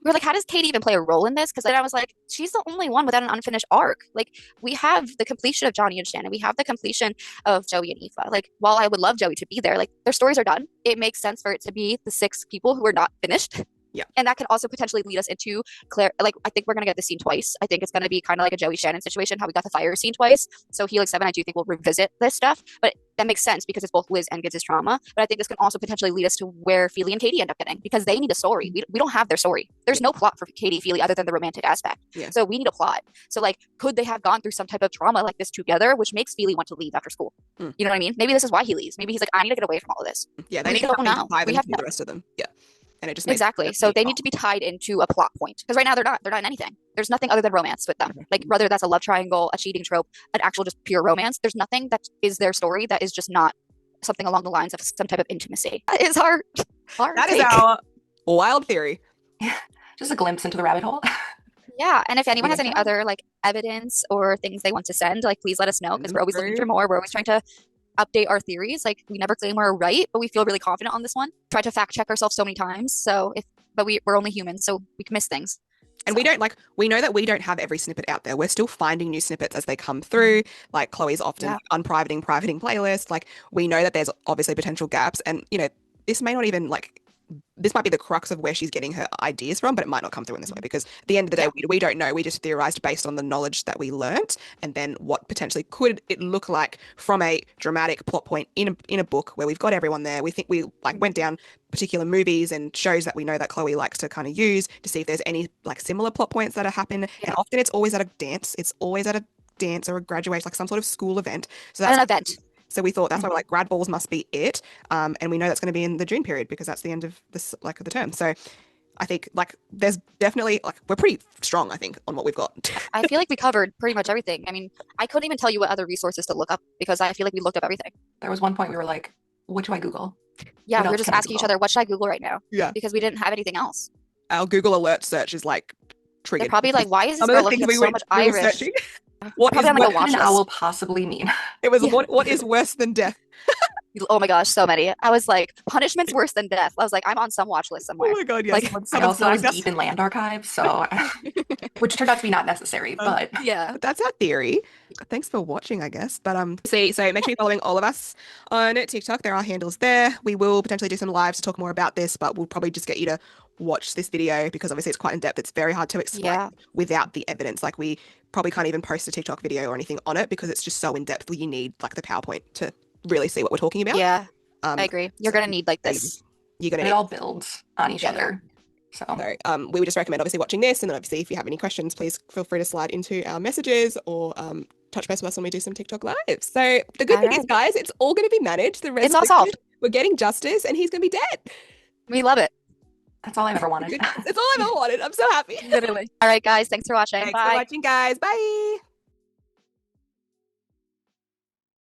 were like, how does Katie even play a role in this? Because then I was like, she's the only one without an unfinished arc. Like, we have the completion of Johnny and Shannon. We have the completion of Joey and Aoife. Like, while I would love Joey to be there, like their stories are done. It makes sense for it to be the 6 people who are not finished. Yeah. And that can also potentially lead us into Claire. Like, I think we're going to get this scene twice. I think it's going to be kind of like a Joey Shannon situation, how we got the fire scene twice. So Helix 7, I do think we'll revisit this stuff, but that makes sense because it's both Liz and Gibbs' trauma. But I think this can also potentially lead us to where Feely and Katie end up getting, because they need a story. We don't have their story. There's no plot for Katie, Feely, other than the romantic aspect. Yeah. So we need a plot. So like, could they have gone through some type of trauma like this together, which makes Feely want to leave after school? You know what I mean? Maybe this is why he leaves. Maybe he's like, I need to get away from all of this. Yeah, they need to know. We have the rest of them. Yeah. And it just exactly. So they need to be tied into a plot point, because right now they're not in anything. There's nothing other than romance with them. Like, whether that's a love triangle, a cheating trope, an actual just pure romance, there's nothing that is their story that is just not something along the lines of some type of intimacy. That is our that is our wild theory. Just a glimpse into the rabbit hole. Yeah, and if anyone has any other like evidence or things they want to send, like, please let us know, because we're always looking for more. We're always trying to update our theories. Like, we never claim we're right, but we feel really confident on this one. Try to fact check ourselves so many times. So we're only human, so we can miss things. And we know that we don't have every snippet out there. We're still finding new snippets as they come through. Like, Chloe's often unprivating playlists. Like, we know that there's obviously potential gaps, and this may not even this might be the crux of where she's getting her ideas from, but it might not come through in this way, because at the end of the day, we don't know. We just theorized based on the knowledge that we learnt, and then what potentially could it look like from a dramatic plot point in a book where we've got everyone there. We think we went down particular movies and shows that we know that Chloe likes to kind of use to see if there's any similar plot points that happen. And often it's always at a dance. It's always at a dance or a graduation, like some sort of school event. So that's an event. So we thought that's why we're like, grad balls must be it. And we know that's going to be in the June period, because that's the end of this, the term. So I think there's definitely we're pretty strong, I think, on what we've got. I feel like we covered pretty much everything. I mean, I couldn't even tell you what other resources to look up, because I feel like we looked up everything. There was one point we were like, what do I Google? Yeah, we were just asking each other, what should I Google right now? Yeah. Because we didn't have anything else. our Google alert search is like They're triggered. probably like, why is this Some of girl the looking things at so much we were Irish? searching. What Probably is on like a What watch could an list. owl possibly mean? It was Yeah. what is worse than death? Oh my gosh, so many. I was like, punishment's worse than death. I was like, I'm on some watch list Oh somewhere. my god, yes. Like, Someone I also was flagged us. deep in land archives, so which turned out to be not necessary, but yeah. But that's our theory. Thanks for watching, I guess. But see, so make sure you're following all of us on TikTok. There are handles there. We will potentially do some lives to talk more about this, but we'll probably just get you to watch this video because obviously it's quite in depth. It's very hard to explain Yeah. without the evidence. Like we probably can't even post a TikTok video or anything on it because it's just so in depth. You need like the PowerPoint to really see what we're talking about. Yeah. I agree. You're gonna need like this. You're gonna it need. all builds on each Yeah. other. So We would just recommend obviously watching this, and then obviously if you have any questions, please feel free to slide into our messages or touch base with us when we do some TikTok lives. So the good thing is, guys, it's all going to be managed. The It's all solved. We're getting justice, and he's going to be dead. We love it. that's all I've ever wanted. It's all I've ever wanted. I'm so happy. Literally. All right, guys. Thanks for watching. Thanks Bye. for watching, guys. Bye.